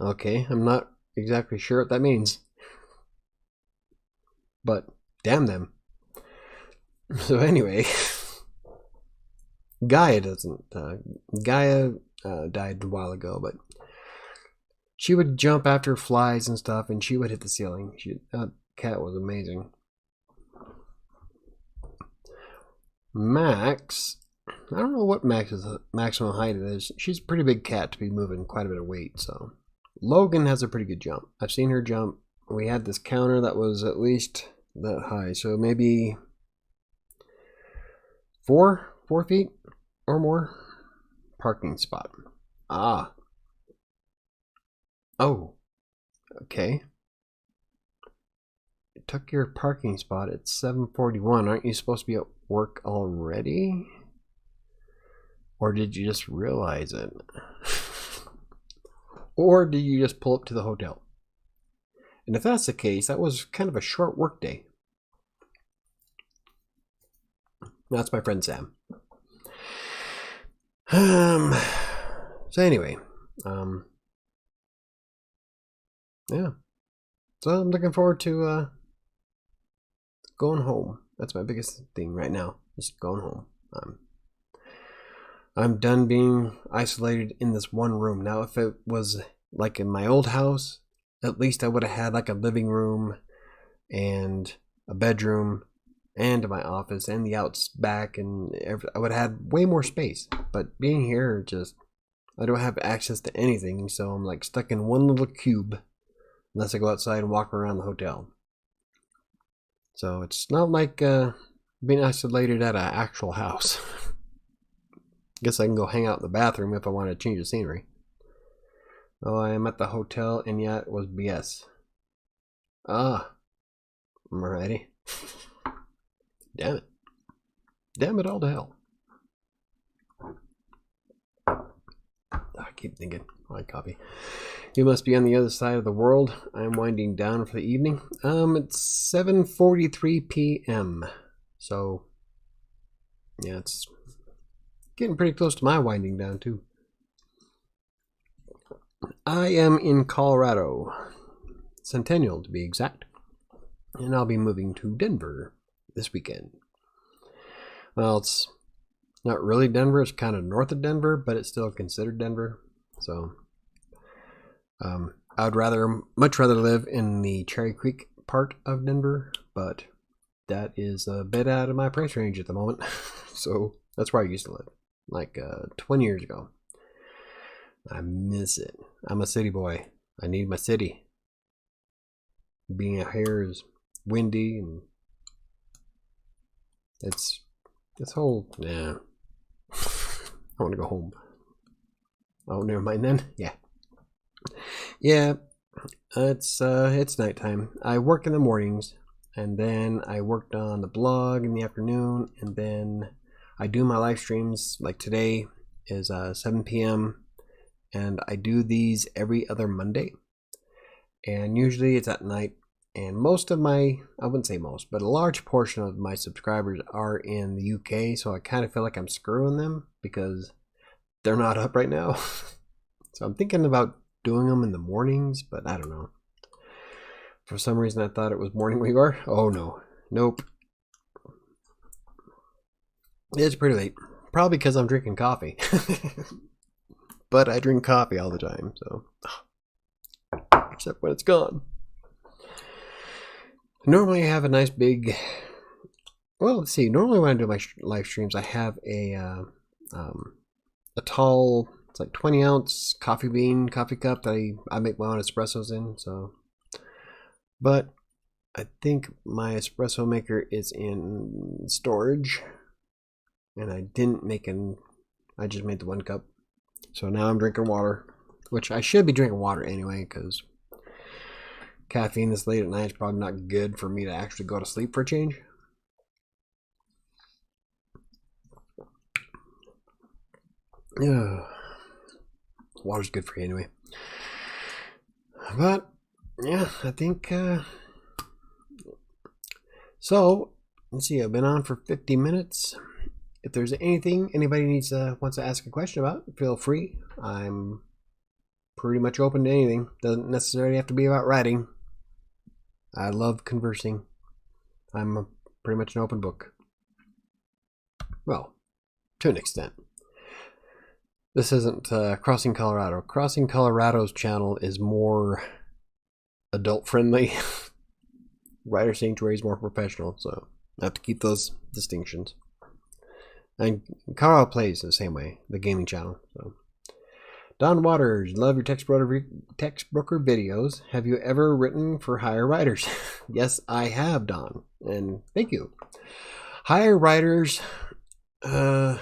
Okay, I'm not exactly sure what that means. But damn them. So anyway, Gaia doesn't. Gaia died a while ago, but she would jump after flies and stuff, and she would hit the ceiling. That cat was amazing. Max, I don't know what Max's maximum height is. She's a pretty big cat to be moving quite a bit of weight. So Logan has a pretty good jump. I've seen her jump. We had this counter that was at least that high, so maybe 4 feet or more. Parking spot. Ah. Oh. Okay. It took your parking spot at 7:41. Aren't you supposed to be at work already? Or did you just realize it? Or did you just pull up to the hotel? And if that's the case, that was kind of a short work day. That's my friend Sam. So anyway, yeah. So I'm looking forward to going home. That's my biggest thing right now, just going home. I'm done being isolated in this one room. Now, if it was like in my old house, at least I would have had like a living room and a bedroom and my office and the outs back, and I would have had way more space. But being here, just I don't have access to anything, so I'm like stuck in one little cube unless I go outside and walk around the hotel. So it's not like being isolated at an actual house. Guess I can go hang out in the bathroom if I want to change the scenery. Oh, I am at the hotel, and yeah, it was BS. Ah. Alrighty. Damn it. Damn it all to hell. I keep thinking. My copy. You must be on the other side of the world. I'm winding down for the evening. It's 7:43 p.m. So, yeah, it's getting pretty close to my winding down, too. I am in Colorado. Centennial, to be exact. And I'll be moving to Denver this weekend. Well, it's not really Denver. It's kind of north of Denver, but it's still considered Denver. So, I'd much rather live in the Cherry Creek part of Denver, but that is a bit out of my price range at the moment. So that's where I used to live, like 20 years ago. I miss it. I'm a city boy. I need my city. Being out here is windy, and it's this whole I want to go home. Oh, never mind then. Yeah, it's nighttime. I work in the mornings, and then I worked on the blog in the afternoon, and then I do my live streams. Like today is 7 p.m. and I do these every other Monday, and usually it's at night. And most of I wouldn't say most, but a large portion of my subscribers are in the UK, so I kind of feel like I'm screwing them because they're not up right now. So I'm thinking about doing them in the mornings, but I don't know. For some reason, I thought it was morning where you are. Oh, no. Nope. It's pretty late. Probably because I'm drinking coffee. But I drink coffee all the time, so. Except when it's gone. Normally, I have a nice big. Well, let's see. Normally, when I do my live streams, I have a tall, it's like 20-ounce coffee cup that I make my own espressos in. So, but I think my espresso maker is in storage, and I didn't make I just made the 1 cup. So now I'm drinking water, which I should be drinking water anyway, because caffeine this late at night is probably not good for me to actually go to sleep for a change. Yeah, water's good for you anyway. But yeah, I think so. Let's see. I've been on for 50 minutes. If there's anything anybody wants to ask a question about, feel free. I'm pretty much open to anything. Doesn't necessarily have to be about writing. I love conversing. I'm pretty much an open book. Well, to an extent. This isn't Crossing Colorado. Crossing Colorado's channel is more adult friendly. Writer Sanctuary is more professional, so I have to keep those distinctions. And Colorado Plays the same way, the gaming channel. So, Don Waters, love your text broker videos. Have you ever written for hire writers? Yes, I have, Don, and thank you. Hire writers, I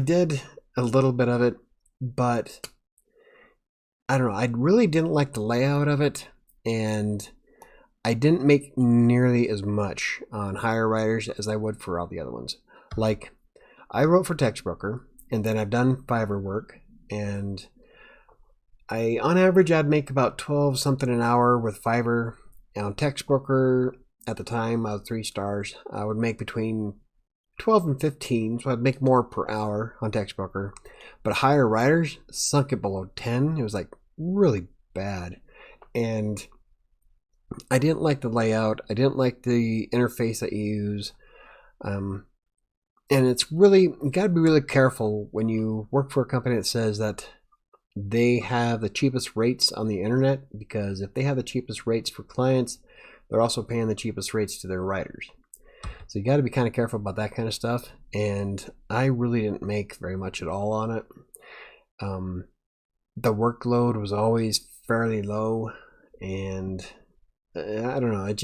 did a little bit of it, but I don't know. I really didn't like the layout of it, and I didn't make nearly as much on hire writers as I would for all the other ones. Like, I wrote for Textbroker, and then I've done Fiverr work, and on average, I'd make about 12 something an hour with Fiverr. And on Textbroker, at the time, I was 3 stars. I would make between 12 and 15, so I'd make more per hour on Textbroker. But hire writers sunk it below 10. It was like really bad. And I didn't like the layout. I didn't like the interface that you use. And it's really, you got to be really careful when you work for a company that says that they have the cheapest rates on the internet, because if they have the cheapest rates for clients, they're also paying the cheapest rates to their writers. So you got to be kind of careful about that kind of stuff. And I really didn't make very much at all on it. The workload was always fairly low, and I don't know. It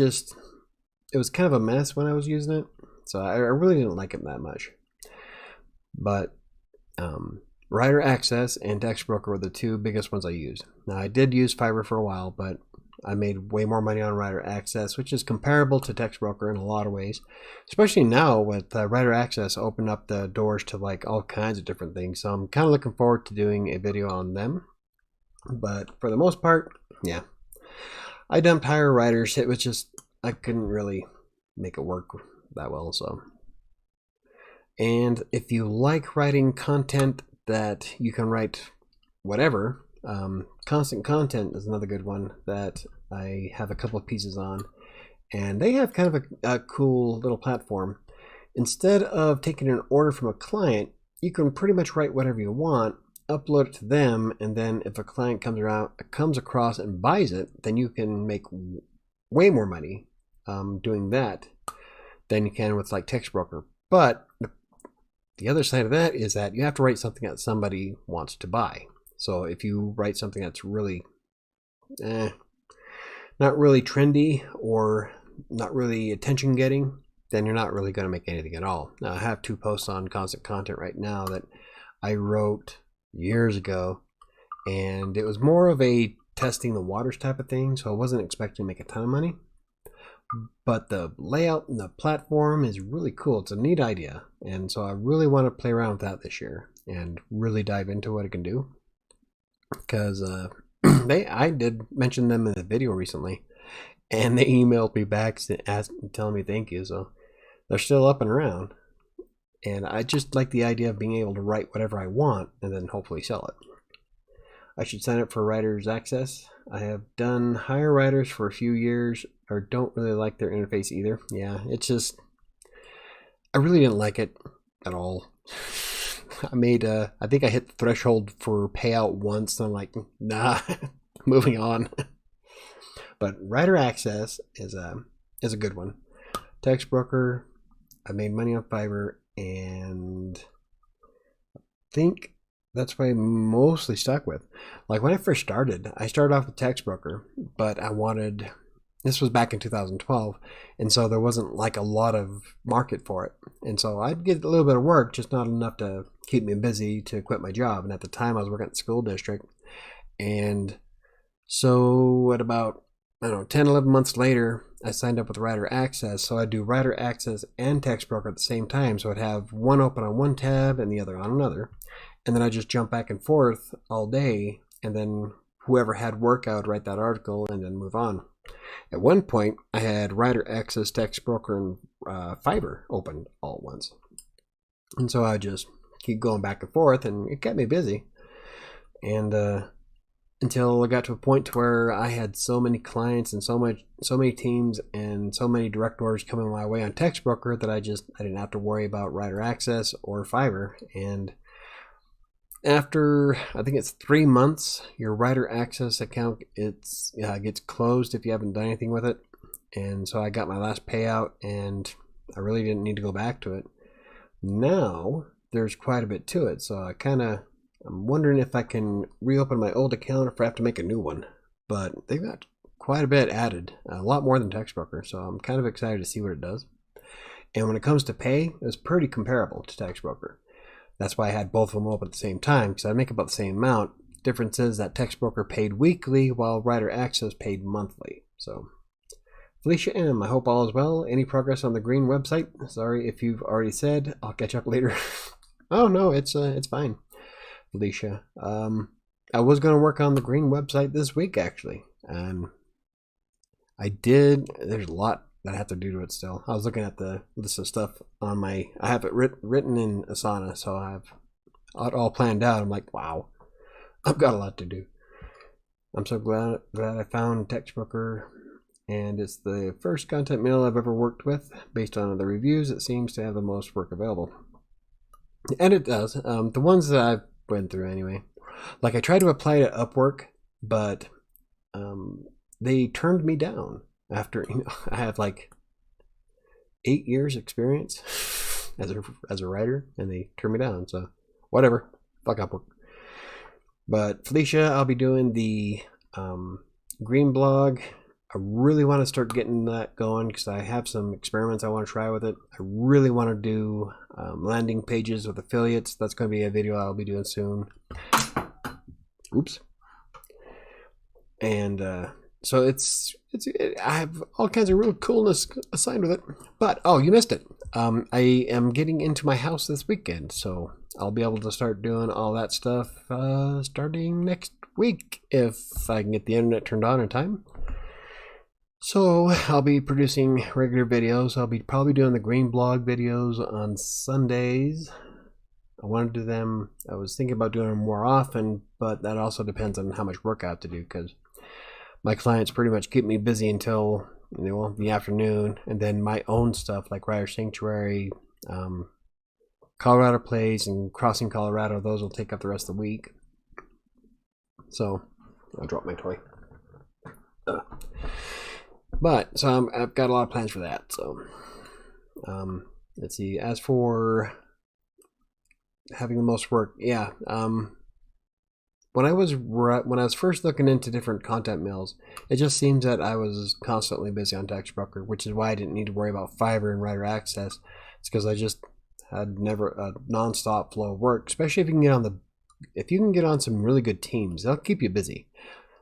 was kind of a mess when I was using it. So I really didn't like it that much. But Writer Access and Textbroker were the 2 biggest ones I used. Now, I did use Fiverr for a while, but I made way more money on Writer Access, which is comparable to Textbroker in a lot of ways. Especially now with Writer Access opened up the doors to like all kinds of different things. So I'm kind of looking forward to doing a video on them. But for the most part, yeah. I dumped hire writers. It was just, I couldn't really make it work that well. So, and if you like writing content that you can write whatever, Constant Content is another good one that I have a couple of pieces on, and they have kind of a cool little platform. Instead of taking an order from a client, you can pretty much write whatever you want, upload it to them, and then if a client comes across and buys it, then you can make way more money doing that than you can with like Textbroker. But the other side of that is that you have to write something that somebody wants to buy. So if you write something that's really not really trendy or not really attention getting, then you're not really going to make anything at all. Now, I have 2 posts on Constant Content right now that I wrote years ago, and it was more of a testing the waters type of thing, so I wasn't expecting to make a ton of money. But the layout and the platform is really cool. It's a neat idea, and so I really want to play around with that this year and really dive into what it can do. Because I did mention them in the video recently, and they emailed me back telling me thank you. So they're still up and around, and I just like the idea of being able to write whatever I want and then hopefully sell it. I should sign up for Writer's Access. I have done hire writers for a few years, or don't really like their interface either. Yeah, it's just, I really didn't like it at all. I think I hit the threshold for payout once, and I'm like, nah, moving on. But Writer Access is a good one. Text Broker, I made money on Fiverr, and I think that's what I mostly stuck with. Like when I first started, I started off with Text Broker, but this was back in 2012, and so there wasn't like a lot of market for it. And so I'd get a little bit of work, just not enough to keep me busy to quit my job. And at the time I was working at the school district. And so at about, I don't know, 10, 11 months later, I signed up with Writer Access. So I'd do Writer Access and Text Broker at the same time. So I'd have one open on one tab and the other on another. And then I'd just jump back and forth all day. And then whoever had work, I would write that article and then move on. At one point, I had Writer Access, Text Broker, and Fiverr open all at once. And so I just keep going back and forth, and it kept me busy. And until I got to a point where I had so many clients and so many teams and so many direct orders coming my way on Text Broker that I didn't have to worry about Writer Access or Fiverr. And after, I think it's 3 months, your Writer Access account gets closed if you haven't done anything with it. And so I got my last payout, and I really didn't need to go back to it. Now there's quite a bit to it, so I'm wondering if I can reopen my old account or if I have to make a new one. But they've got quite a bit added, a lot more than Text Broker, so I'm kind of excited to see what it does. And when it comes to pay, it's pretty comparable to Text Broker. That's why I had both of them open at the same time, because I'd make about the same amount. Difference is that Text Broker paid weekly, while Writer Access paid monthly. So, Felicia M., I hope all is well. Any progress on the green website? Sorry if you've already said. I'll catch up later. Oh no, it's fine, Felicia. I was going to work on the green website this week, actually. I did. There's a lot that I have to do to it still. I was looking at the list of stuff on I have it written in Asana, so I have it all planned out. I'm like, wow, I've got a lot to do. I'm so glad I found Text Broker, and it's the first content mill I've ever worked with. Based on the reviews, it seems to have the most work available. And it does. The ones that I've went through anyway. Like I tried to apply to Upwork, but they turned me down after, I have like 8 years experience as a writer, and they turned me down. So whatever, fuck Upwork. But Felicia, I'll be doing the green blog. I really want to start getting that going because I have some experiments I want to try with it. I really want to do landing pages with affiliates. That's going to be a video I'll be doing soon. Oops. And so I have all kinds of real coolness assigned with it. But oh, you missed it. I am getting into my house this weekend, so I'll be able to start doing all that stuff starting next week if I can get the internet turned on in time. So I'll be producing regular videos. I'll be probably doing the green blog videos on Sundays. I want to do them. I was thinking about doing them more often, but that also depends on how much work I have to do because my clients pretty much keep me busy until the afternoon, and then my own stuff like Writer Sanctuary, Colorado Plays, and Crossing Colorado. Those will take up the rest of the week. So I'll drop my toy. But so I've got a lot of plans for that. So let's see. As for having the most work, yeah. When I was first looking into different content mills, it just seems that I was constantly busy on Text Broker, which is why I didn't need to worry about Fiverr and Writer Access. It's because I just had never a nonstop flow of work. Especially if you can get on some really good teams, they'll keep you busy.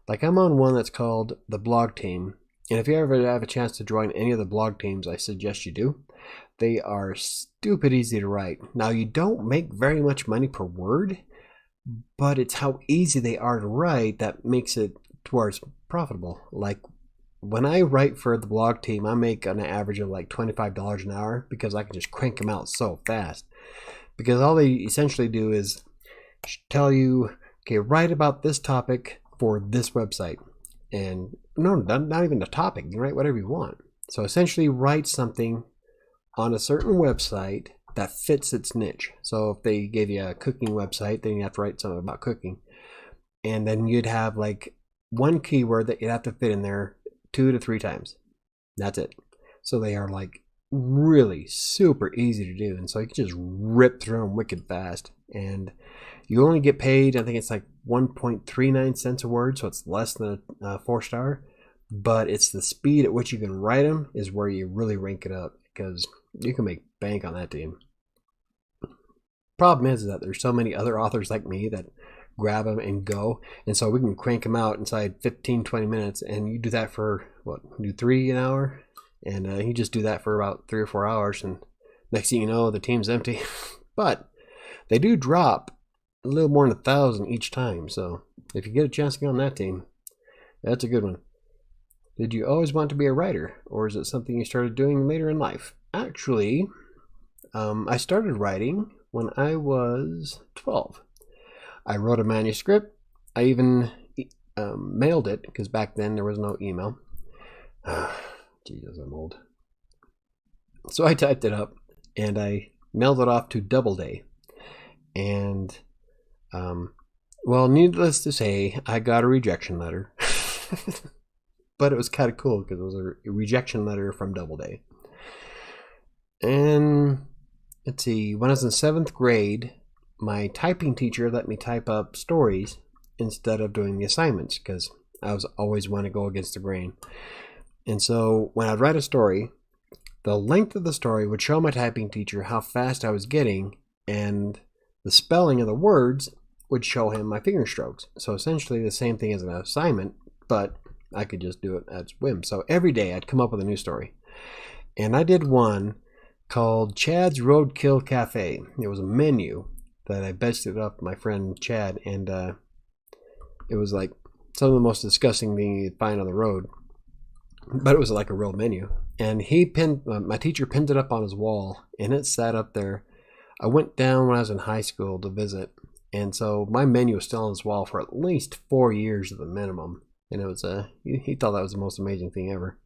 Like I'm on one that's called the Blog Team. And if you ever have a chance to join any of the blog teams, I suggest you do. They are stupid easy to write. Now, you don't make very much money per word, but it's how easy they are to write that makes it towards profitable. Like when I write for the blog team, I make an average of like $25 an hour because I can just crank them out so fast. Because all they essentially do is tell you okay, write about this topic for this website. And no, not even the topic. You can write whatever you want. So essentially write something on a certain website that fits its niche. So if they gave you a cooking website, then you have to write something about cooking. And then you'd have like one keyword that you'd have to fit in there 2 to 3 times. That's it. So they are like really super easy to do. And so you can just rip through them wicked fast. And you only get paid, I think it's like 1.39 cents a word. So it's less than a 4-star. But it's the speed at which you can write them is where you really rank it up, because you can make bank on that team. Problem is that there's so many other authors like me that grab them and go, and so we can crank them out inside 15-20 minutes, and you do that for what, do 3 an hour, and you just do that for about 3 or 4 hours, and next thing you know the team's empty. But they do drop a little more than 1,000 each time, so if you get a chance to get on that team, that's a good one. Did you always want to be a writer, or is it something you started doing later in life? Actually, I started writing when I was 12. I wrote a manuscript. I even mailed it, because back then there was no email. Jesus, I'm old. So I typed it up, and I mailed it off to Doubleday. And, well, needless to say, I got a rejection letter. But it was kind of cool because it was a rejection letter from Doubleday. And let's see, when I was in 7th grade, my typing teacher let me type up stories instead of doing the assignments, because I was always want to go against the grain. And so when I'd write a story, the length of the story would show my typing teacher how fast I was getting, and the spelling of the words would show him my finger strokes. So essentially the same thing as an assignment, but I could just do it at whim. So every day I'd come up with a new story. And I did one called Chad's Roadkill Cafe. It was a menu that I bested up my friend Chad, and it was like some of the most disgusting thing you'd find on the road. But it was like a real menu. And he pinned, my teacher pinned it up on his wall, and it sat up there. I went down when I was in high school to visit, and so my menu was still on his wall for at least 4 years at the minimum. And it was he thought that was the most amazing thing ever.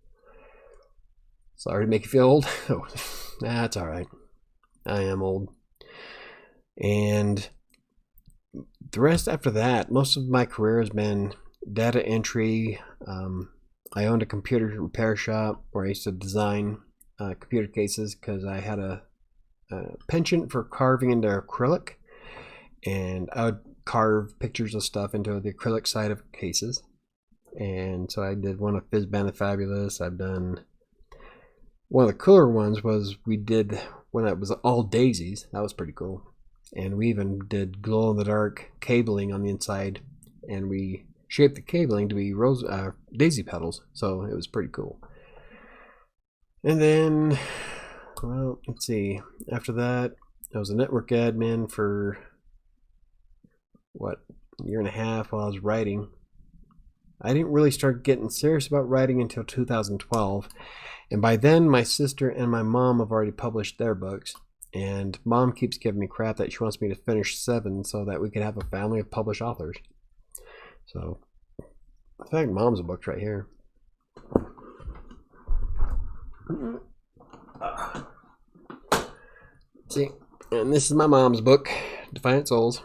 Sorry to make you feel old. Oh, that's all right. I am old. And the rest after that, most of my career has been data entry. I owned a computer repair shop where I used to design computer cases, because I had a penchant for carving into acrylic. And I would carve pictures of stuff into the acrylic side of cases. And so I did one of Fizban the Fabulous. I've done one of the cooler ones was we did when it was all daisies. That was pretty cool. And we even did glow in the dark cabling on the inside, and we shaped the cabling to be daisy petals. So it was pretty cool. And then, well, let's see. After that, I was a network admin for what, a year and a half while I was writing. I didn't really start getting serious about writing until 2012, and by then my sister and my mom have already published their books, and Mom keeps giving me crap that she wants me to finish 7 so that we can have a family of published authors. So, in fact, Mom's book's right here. See, and this is my mom's book, Defiant Souls.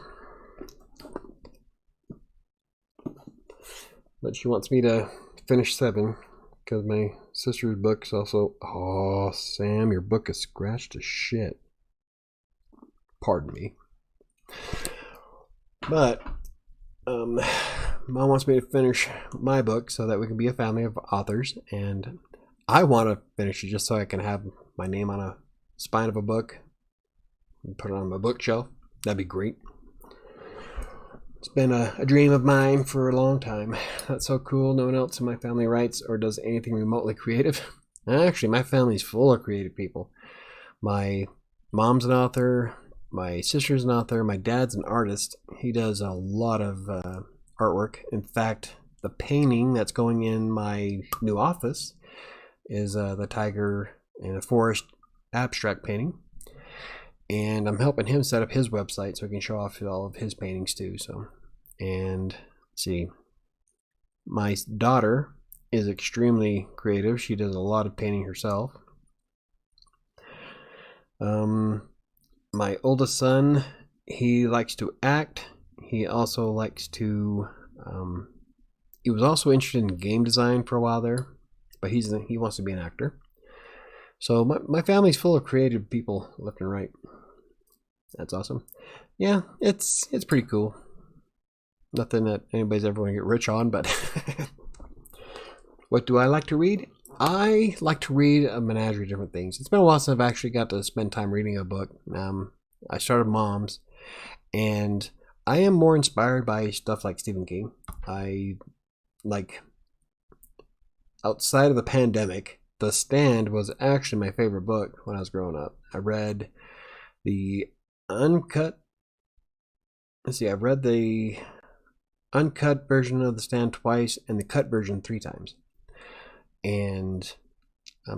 But she wants me to finish 7 because my sister's book is also... Oh, Sam, your book is scratched to shit. Pardon me. But Mom wants me to finish my book so that we can be a family of authors, and I want to finish it just so I can have my name on a spine of a book and put it on my bookshelf. That'd be great. It's been a dream of mine for a long time. That's so cool. No one else in my family writes or does anything remotely creative. Actually, my family's full of creative people. My mom's an author. My sister's an author. My dad's an artist. He does a lot of artwork. In fact, the painting that's going in my new office is the tiger in a forest abstract painting. And I'm helping him set up his website so he can show off all of his paintings too. So And let's see, my daughter is extremely creative. She does a lot of painting herself. My oldest son, he likes to act. He also likes to he was also interested in game design for a while there, but he wants to be an actor. So my family's full of creative people left and right. That's awesome. Yeah, it's pretty cool. Nothing that anybody's ever going to get rich on, but what do I like to read? I like to read a menagerie of different things. It's been a while since I've actually got to spend time reading a book. I started Moms, and I am more inspired by stuff like Stephen King. I like, outside of the pandemic, The Stand was actually my favorite book when I was growing up. I read the uncut. I've read the uncut version of The Stand twice and the cut version 3 times. And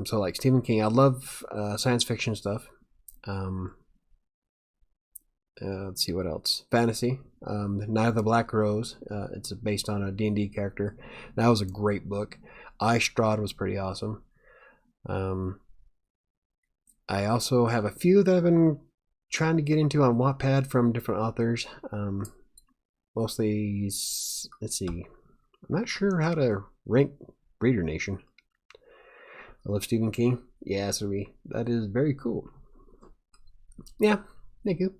so like Stephen King, I love science fiction stuff. Let's see what else. Fantasy. Night of the Black Rose. It's based on a D&D character. That was a great book. I Strahd was pretty awesome. I also have a few that I've been trying to get into on Wattpad from different authors. Mostly, let's see. I'm not sure how to rank Breeder Nation. I love Stephen King. Yeah, so that is very cool. Yeah, thank you.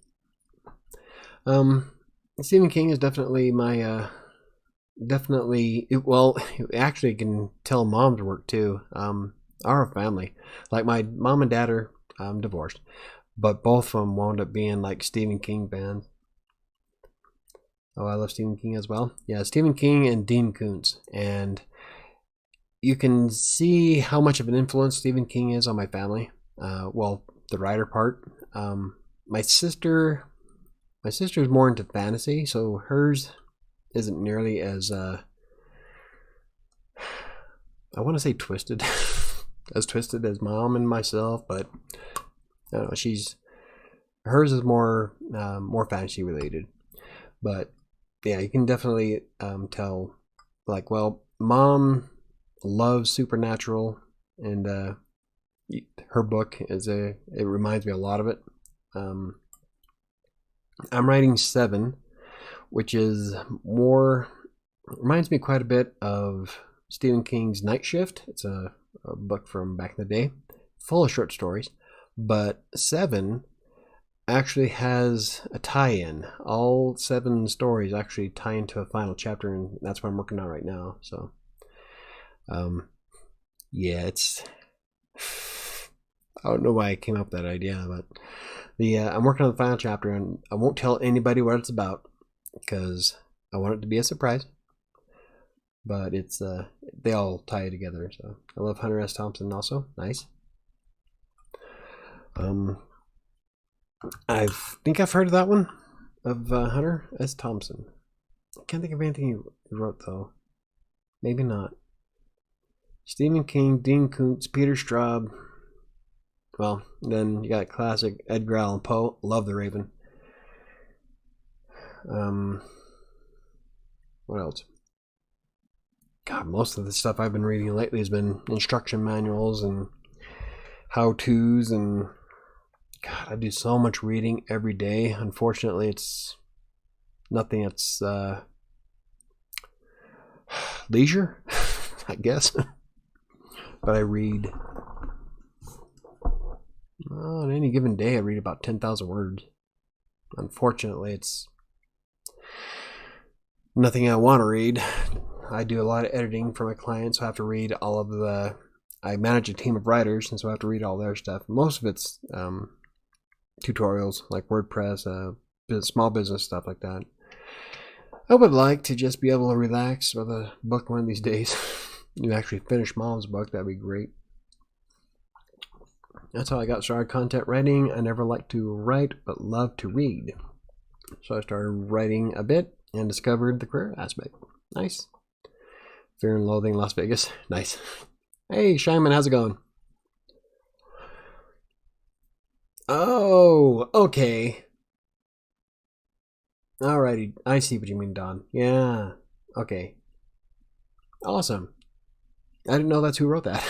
Stephen King is definitely my actually can tell Mom's work too. Our family, like my mom and dad are divorced, but both of them wound up being like Stephen King fans. Oh, I love Stephen King as well. Yeah, Stephen King and Dean Koontz, and you can see how much of an influence Stephen King is on my family. Well, the writer part. My sister's more into fantasy, so hers isn't nearly as I want to say twisted, as twisted as Mom and myself, but I don't know. Hers is more fantasy related, but yeah, you can definitely tell. Like, well, Mom loves supernatural, and her book it reminds me a lot of it. I'm writing 7, which reminds me quite a bit of Stephen King's Night Shift. It's a book from back in the day, full of short stories, but 7 actually has a tie-in. All 7 stories actually tie into a final chapter, and that's what I'm working on right now. So, yeah, I don't know why I came up with that idea, but I'm working on the final chapter, and I won't tell anybody what it's about because I want it to be a surprise. But it's they all tie together. So I love Hunter S. Thompson also. Nice. I think I've heard of that one, of Hunter S. Thompson. I can't think of anything he wrote though. Maybe not. Stephen King, Dean Koontz, Peter Straub. Well, then you got classic Edgar Allan Poe. Love The Raven. What else? God, most of the stuff I've been reading lately has been instruction manuals and how-tos, and God, I do so much reading every day. Unfortunately, it's nothing that's leisure, I guess. But I read. On any given day, I read about 10,000 words. Unfortunately, it's nothing I want to read. I do a lot of editing for my clients, so I have to read all of I manage a team of writers, and so I have to read all their stuff. Most of it's tutorials, like WordPress, small business stuff like that. I would like to just be able to relax with a book one of these days. You actually finish Mom's book, that'd be great. That's how I got started content writing. I never liked to write, but loved to read. So I started writing a bit and discovered the career aspect. Nice. Fear and Loathing Las Vegas. Nice. Hey, Shyman, how's it going? Oh, okay. Alrighty, I see what you mean, Don. Yeah. Okay. Awesome. I didn't know that's who wrote that.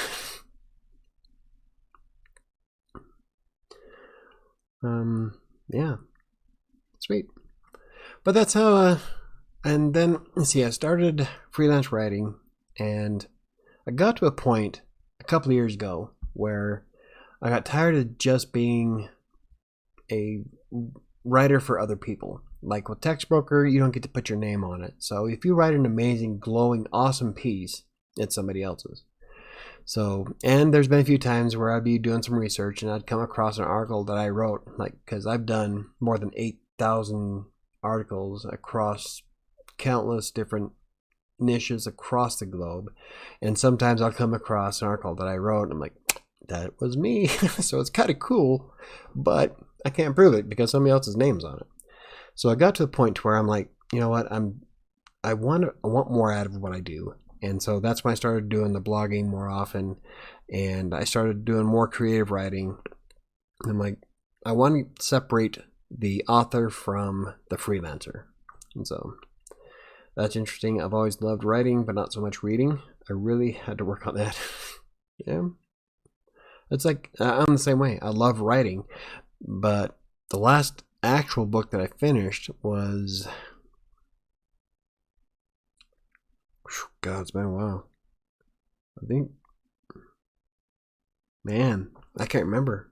Yeah. Sweet. But that's how, and then, let's see, I started freelance writing, and I got to a point a couple of years ago where I got tired of just being a writer for other people. Like with Text Broker, you don't get to put your name on it. So if you write an amazing, glowing, awesome piece, it's somebody else's. So, and there's been a few times where I'd be doing some research and I'd come across an article that I wrote, like, because I've done more than 8,000 articles across countless different niches across the globe. And sometimes I'll come across an article that I wrote and I'm like, that was me. So it's kind of cool, but I can't prove it because somebody else's name's on it. So I got to the point where I'm like, you know what, I want more out of what I do. And so that's when I started doing the blogging more often, and I started doing more creative writing. I'm like, I want to separate the author from the freelancer. And so that's interesting. I've always loved writing, but not so much reading. I really had to work on that. Yeah. It's like, I'm the same way. I love writing, but the last actual book that I finished was, God, it's been a while. I think, man, I can't remember.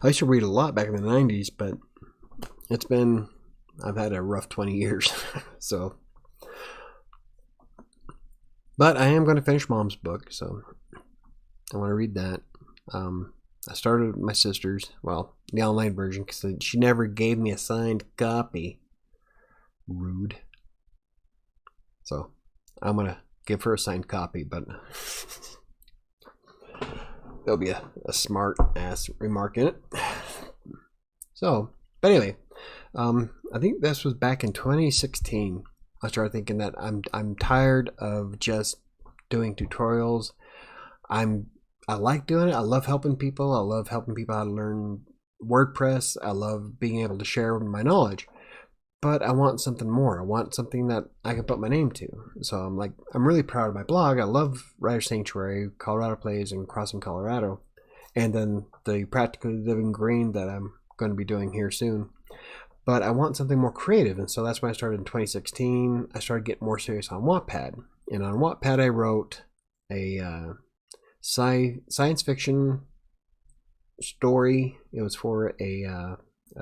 I used to read a lot back in the 90s, but it's been, I've had a rough 20 years. So, but I am going to finish Mom's book, so I want to read that. I started my sister's, well, the online version, because she never gave me a signed copy. Rude. So I'm going to give her a signed copy, but there'll be a smart ass remark in it. So, but anyway, I think this was back in 2016. I started thinking that I'm tired of just doing tutorials. I like doing it. I love helping people. I love helping people how to learn WordPress. I love being able to share my knowledge. But I want something more. I want something that I can put my name to. So I'm like, I'm really proud of my blog. I love Writer Sanctuary, Colorado Plays, and Crossing Colorado. And then the Practically Living Green that I'm going to be doing here soon. But I want something more creative. And so that's when I started in 2016. I started getting more serious on Wattpad. And on Wattpad, I wrote a science fiction story. It was for a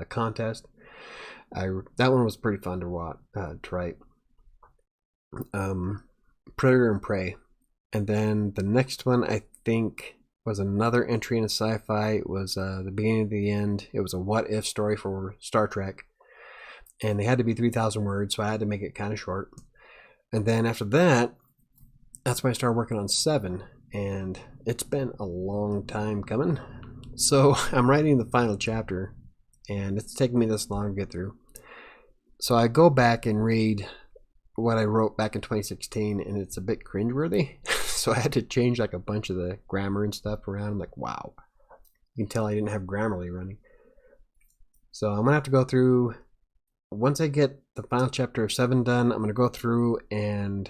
contest. That one was pretty fun to write. Predator and Prey, and then the next one I think was another entry in a sci-fi. It was the beginning of the end. It was a what if story for Star Trek, and they had to be 3,000 words, so I had to make it kind of short. And then after that, that's when I started working on 7, and it's been a long time coming. So I'm writing the final chapter, and it's taken me this long to get through. So I go back and read what I wrote back in 2016, and it's a bit cringeworthy. So I had to change like a bunch of the grammar and stuff around. I'm like, wow. You can tell I didn't have Grammarly running. So I'm going to have to go through, once I get the final chapter of 7 done, I'm going to go through and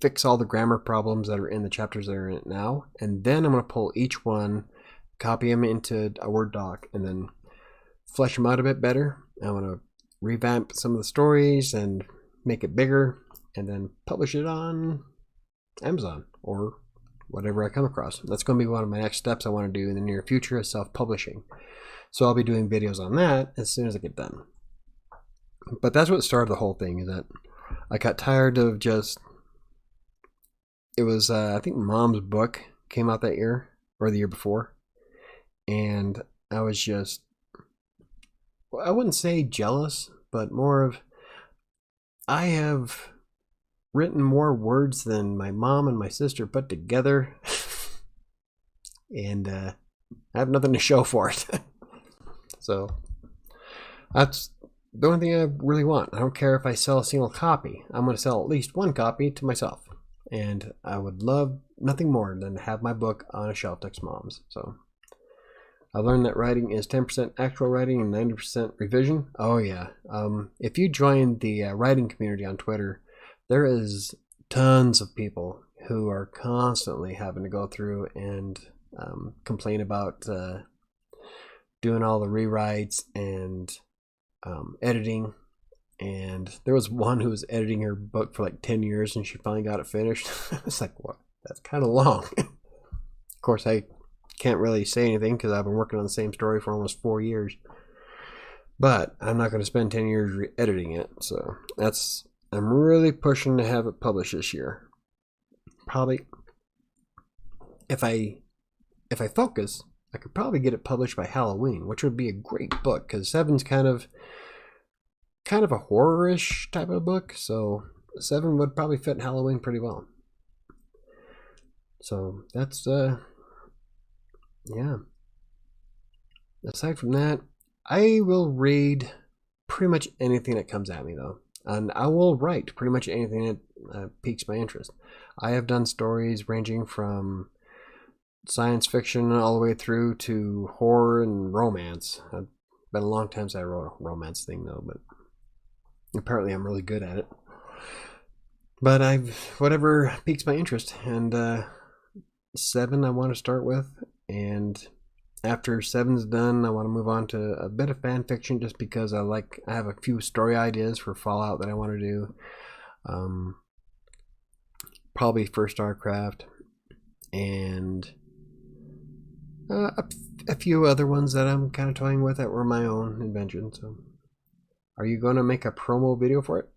fix all the grammar problems that are in the chapters that are in it now. And then I'm going to pull each one, copy them into a Word doc, and then flesh them out a bit better. I'm going to revamp some of the stories and make it bigger, and then publish it on Amazon or whatever I come across. That's going to be one of my next steps I want to do in the near future, is self-publishing. So I'll be doing videos on that as soon as I get done. But that's what started the whole thing, is that I got tired of just, it was I think Mom's book came out that year or the year before, and I was just, I wouldn't say jealous, but more of, I have written more words than my mom and my sister put together, and I have nothing to show for it. So that's the only thing I really want. I don't care if I sell a single copy. I'm going to sell at least one copy to myself, and I would love nothing more than to have my book on a shelf next to Mom's. So I learned that writing is 10% actual writing and 90% revision. Oh yeah. If you join the writing community on Twitter, there is tons of people who are constantly having to go through and complain about doing all the rewrites and editing. And there was one who was editing her book for like 10 years and she finally got it finished. It's like, what? That's kind of long. Of course, I can't really say anything because I've been working on the same story for almost 4 years. But I'm not going to spend 10 years editing it. So I'm really pushing to have it published this year. Probably, if I focus, I could probably get it published by Halloween, which would be a great book because 7's kind of a horror-ish type of book, so 7 would probably fit Halloween pretty well. So that's yeah. Aside from that, I will read pretty much anything that comes at me though, and I will write pretty much anything that piques my interest. I have done stories ranging from science fiction all the way through to horror and romance. It's been a long time since I wrote a romance thing though, but apparently I'm really good at it. But whatever piques my interest, and 7 I want to start with, and after 7's done I want to move on to a bit of fan fiction just because I have a few story ideas for Fallout that I want to do. Probably for StarCraft and a few other ones that I'm kind of toying with that were my own invention. So are you going to make a promo video for it?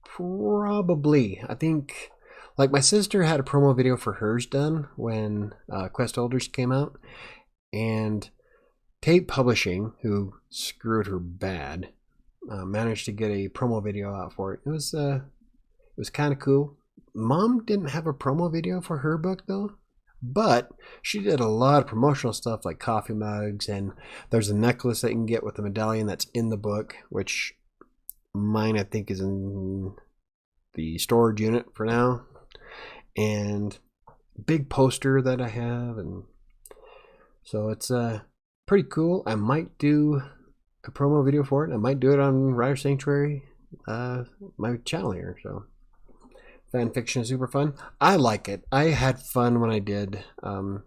Probably. I think, like, my sister had a promo video for hers done when Quest Holders came out, and Tape Publishing, who screwed her bad, managed to get a promo video out for it. It was kind of cool. Mom didn't have a promo video for her book though, but she did a lot of promotional stuff like coffee mugs, and there's a necklace that you can get with the medallion that's in the book, which mine I think is in the storage unit for now, and big poster that I have, and so it's pretty cool. I might do a promo video for it. I might do it on Writer Sanctuary, my channel here. So fan fiction is super fun. I like it. I had fun when I did at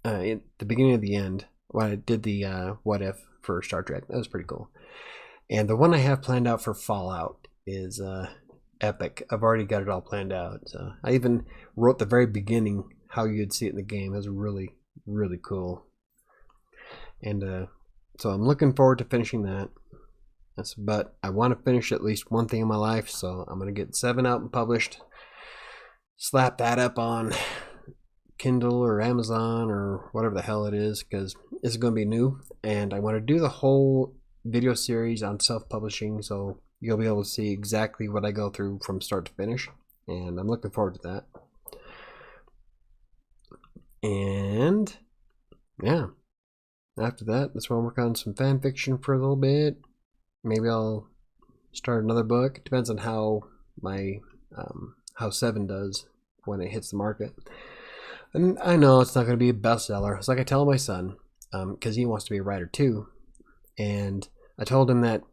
the beginning of the end when I did the what if for Star Trek. That was pretty cool. And the one I have planned out for Fallout is epic. I've already got it all planned out. So I even wrote the very beginning how you'd see it in the game. It was really, really cool. And so I'm looking forward to finishing that. But I want to finish at least one thing in my life, so I'm going to get 7 out and published. Slap that up on Kindle or Amazon or whatever the hell it is, because it's going to be new. And I want to do the whole video series on self-publishing, so you'll be able to see exactly what I go through from start to finish. And I'm looking forward to that. And yeah, after that, that's when I'll work on some fan fiction for a little bit. Maybe I'll start another book. It depends on how my how 7 does when it hits the market. And I know it's not going to be a bestseller. It's like I tell my son, because he wants to be a writer too. And I told him that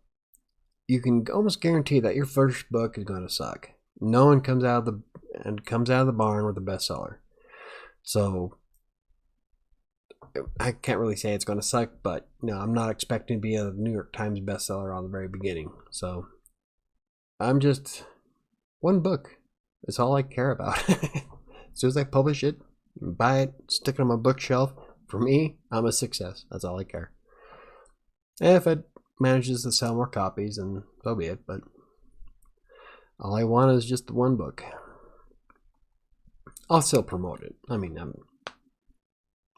you can almost guarantee that your first book is going to suck. No one comes out of the barn with a bestseller. So I can't really say it's going to suck, but no, I'm not expecting to be a New York Times bestseller on the very beginning. So I'm just one book. That's all I care about. As soon as I publish it, buy it, stick it on my bookshelf, for me, I'm a success. That's all I care. And if it manages to sell more copies, then so be it. But all I want is just the one book. I'll still promote it. I mean,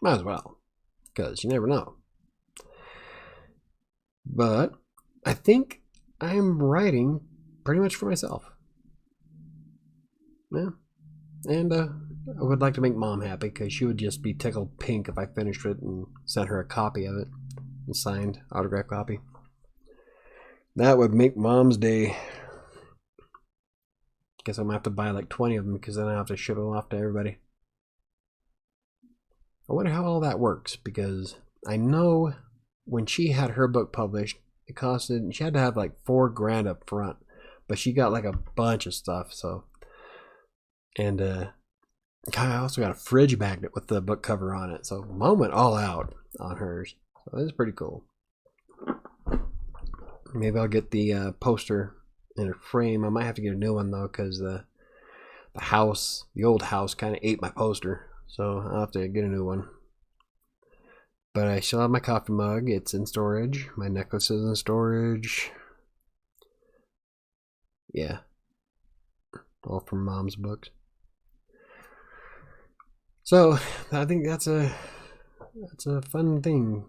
might as well, because you never know. But I think I'm writing pretty much for myself. Yeah. And I would like to make Mom happy, because she would just be tickled pink if I finished it and sent her a copy of it, a signed autograph copy. That would make Mom's day. Guess I'm going to have to buy like 20 of them, because then I have to ship them off to everybody. I wonder how all that works, because I know when she had her book published, she had to have like $4,000 up front, but she got like a bunch of stuff. So, and I also got a fridge magnet with the book cover on it. So Mom went all out on hers. So it's pretty cool. Maybe I'll get the poster in a frame. I might have to get a new one though, because the old house kind of ate my poster. So I'll have to get a new one. But I still have my coffee mug. It's in storage. My necklace is in storage. Yeah. All from Mom's books. So I think that's a fun thing.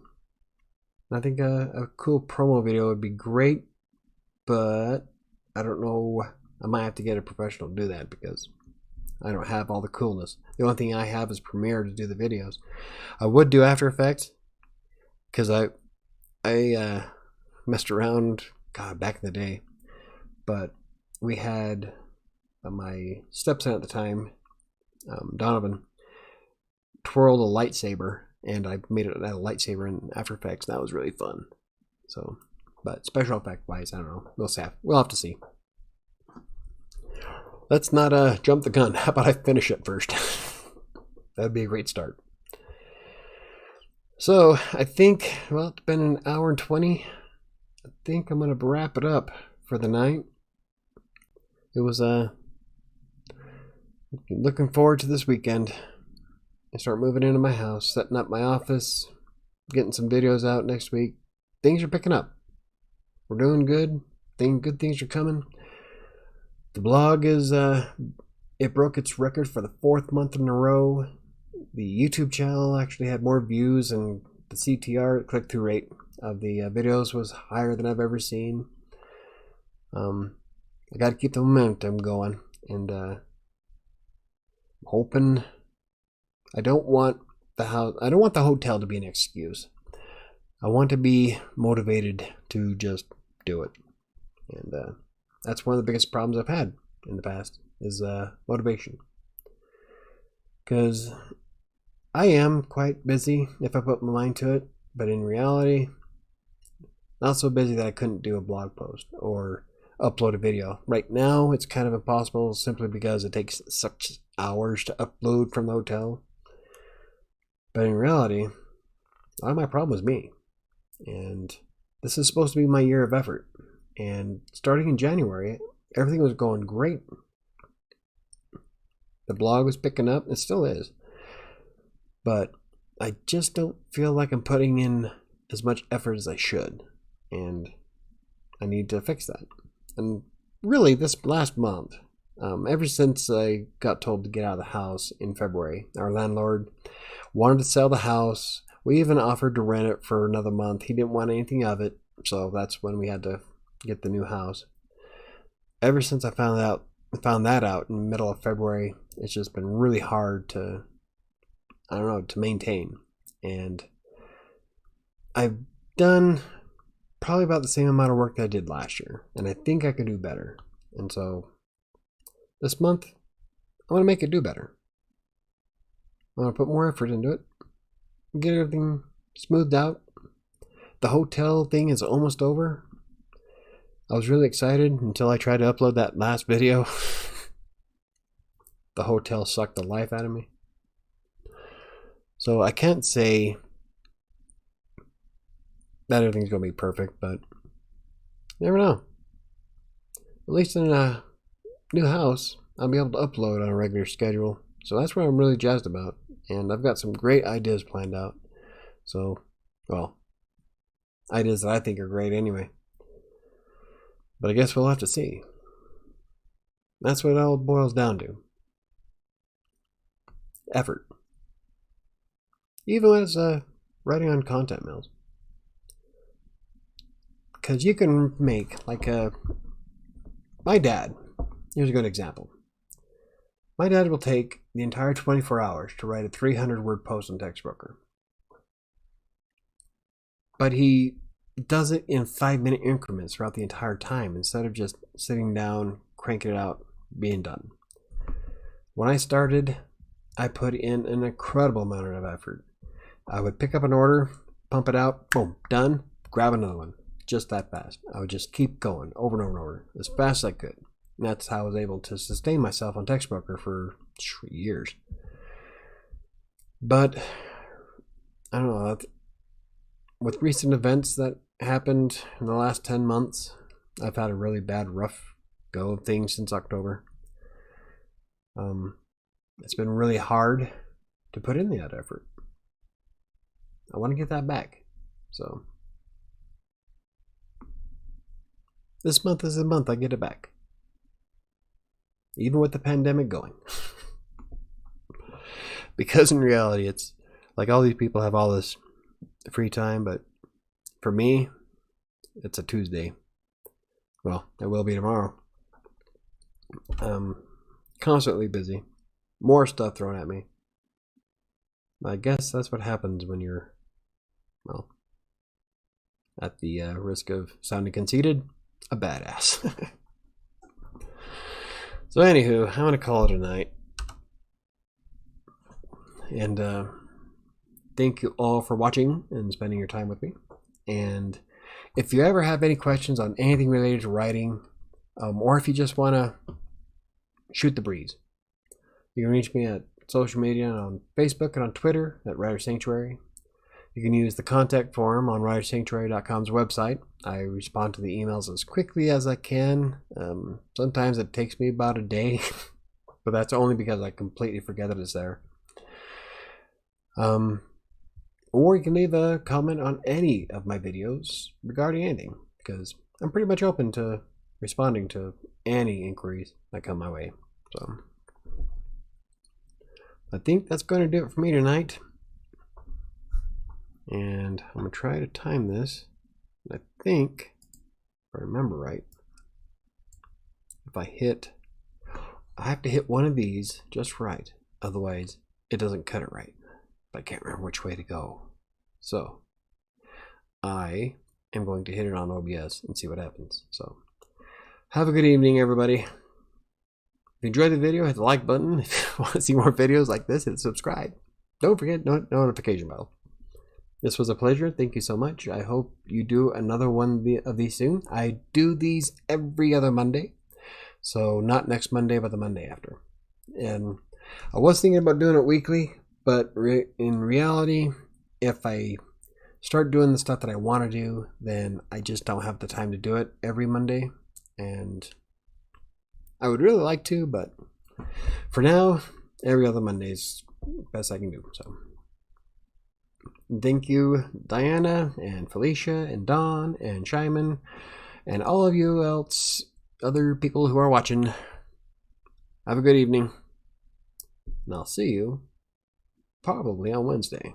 I think a cool promo video would be great, but I don't know. I might have to get a professional to do that because I don't have all the coolness. The only thing I have is Premiere to do the videos. I would do After Effects because I messed around, God, back in the day. But we had my stepson at the time, Donovan, twirled a lightsaber, and I made it a lightsaber in After Effects. That was really fun. So, but special effect wise, I don't know. We'll have to see. Let's not jump the gun. How about I finish it first? That'd be a great start. So I think, well, it's been an hour and 20. I think I'm gonna wrap it up for the night. It was looking forward to this weekend. I start moving into my house, setting up my office, getting some videos out next week. Things are picking up. We're doing good. Good things are coming. The blog is, it broke its record for the 4th month in a row. The YouTube channel actually had more views, and the CTR, click-through rate, of the videos was higher than I've ever seen. I got to keep the momentum going, and I'm hoping. I don't want the hotel to be an excuse. I want to be motivated to just do it, and that's one of the biggest problems I've had in the past is motivation. Because I am quite busy if I put my mind to it, but in reality, not so busy that I couldn't do a blog post or upload a video. Right now, it's kind of impossible simply because it takes such hours to upload from the hotel. But in reality, a lot of my problem was me. And this is supposed to be my year of effort. And starting in January, everything was going great. The blog was picking up. It still is. But I just don't feel like I'm putting in as much effort as I should. And I need to fix that. And really, this last month, ever since I got told to get out of the house in February, our landlord wanted to sell the house. We even offered to rent it for another month. He didn't want anything of it, so that's when we had to get the new house. Ever since I found that out in the middle of February, it's just been really hard to maintain. And I've done probably about the same amount of work that I did last year, and I think I could do better. And so this month, I want to make it do better. I want to put more effort into it, get everything smoothed out. The hotel thing is almost over. I was really excited until I tried to upload that last video. The hotel sucked the life out of me. So I can't say that everything's going to be perfect, but you never know. At least in a new house, I'll be able to upload on a regular schedule. So that's what I'm really jazzed about. And I've got some great ideas planned out. So, well, ideas that I think are great anyway. But I guess we'll have to see. That's what it all boils down to. Effort. Even when it's writing on content mills. Because you can make, like, my dad, here's a good example. My dad will take the entire 24 hours to write a 300-word post on TextBroker. But he does it in 5-minute increments throughout the entire time instead of just sitting down, cranking it out, being done. When I started, I put in an incredible amount of effort. I would pick up an order, pump it out, boom, done, grab another one. Just that fast. I would just keep going over and over and over as fast as I could. And that's how I was able to sustain myself on Textbroker for years. But I don't know, with recent events that happened in the last 10 months, I've had a really bad, rough go of things since October. It's been really hard to put in that effort. I want to get that back. So this month is the month I get it back. Even with the pandemic going. Because in reality, it's like all these people have all this free time, but for me, it's a Tuesday. Well, it will be tomorrow. Constantly busy. More stuff thrown at me. I guess that's what happens when you're, well, at the risk of sounding conceited, a badass. So anywho, I'm going to call it a night. And thank you all for watching and spending your time with me. And if you ever have any questions on anything related to writing, or if you just want to shoot the breeze, you can reach me at social media and on Facebook and on Twitter at Writer Sanctuary. You can use the contact form on writersanctuary.com's website. I respond to the emails as quickly as I can. Sometimes it takes me about a day, but that's only because I completely forget that it's there. Or you can leave a comment on any of my videos regarding anything, because I'm pretty much open to responding to any inquiries that come my way. So I think that's going to do it for me tonight. And I'm going to try to time this. I think, if I remember right, if I have to hit one of these just right. Otherwise, it doesn't cut it right. But I can't remember which way to go. So I am going to hit it on OBS and see what happens. So have a good evening, everybody. If you enjoyed the video, hit the like button. If you want to see more videos like this, hit subscribe. Don't forget notification bell. This was a pleasure. Thank you so much. I hope you do another one of these soon. I do these every other Monday. So not next Monday, but the Monday after. And I was thinking about doing it weekly, but in reality, if I start doing the stuff that I want to do, then I just don't have the time to do it every Monday. And I would really like to, but for now, every other Monday is the best I can do. So thank you, Diana and Felicia and Dawn and Shyman and all of you other people who are watching. Have a good evening, and I'll see you probably on Wednesday.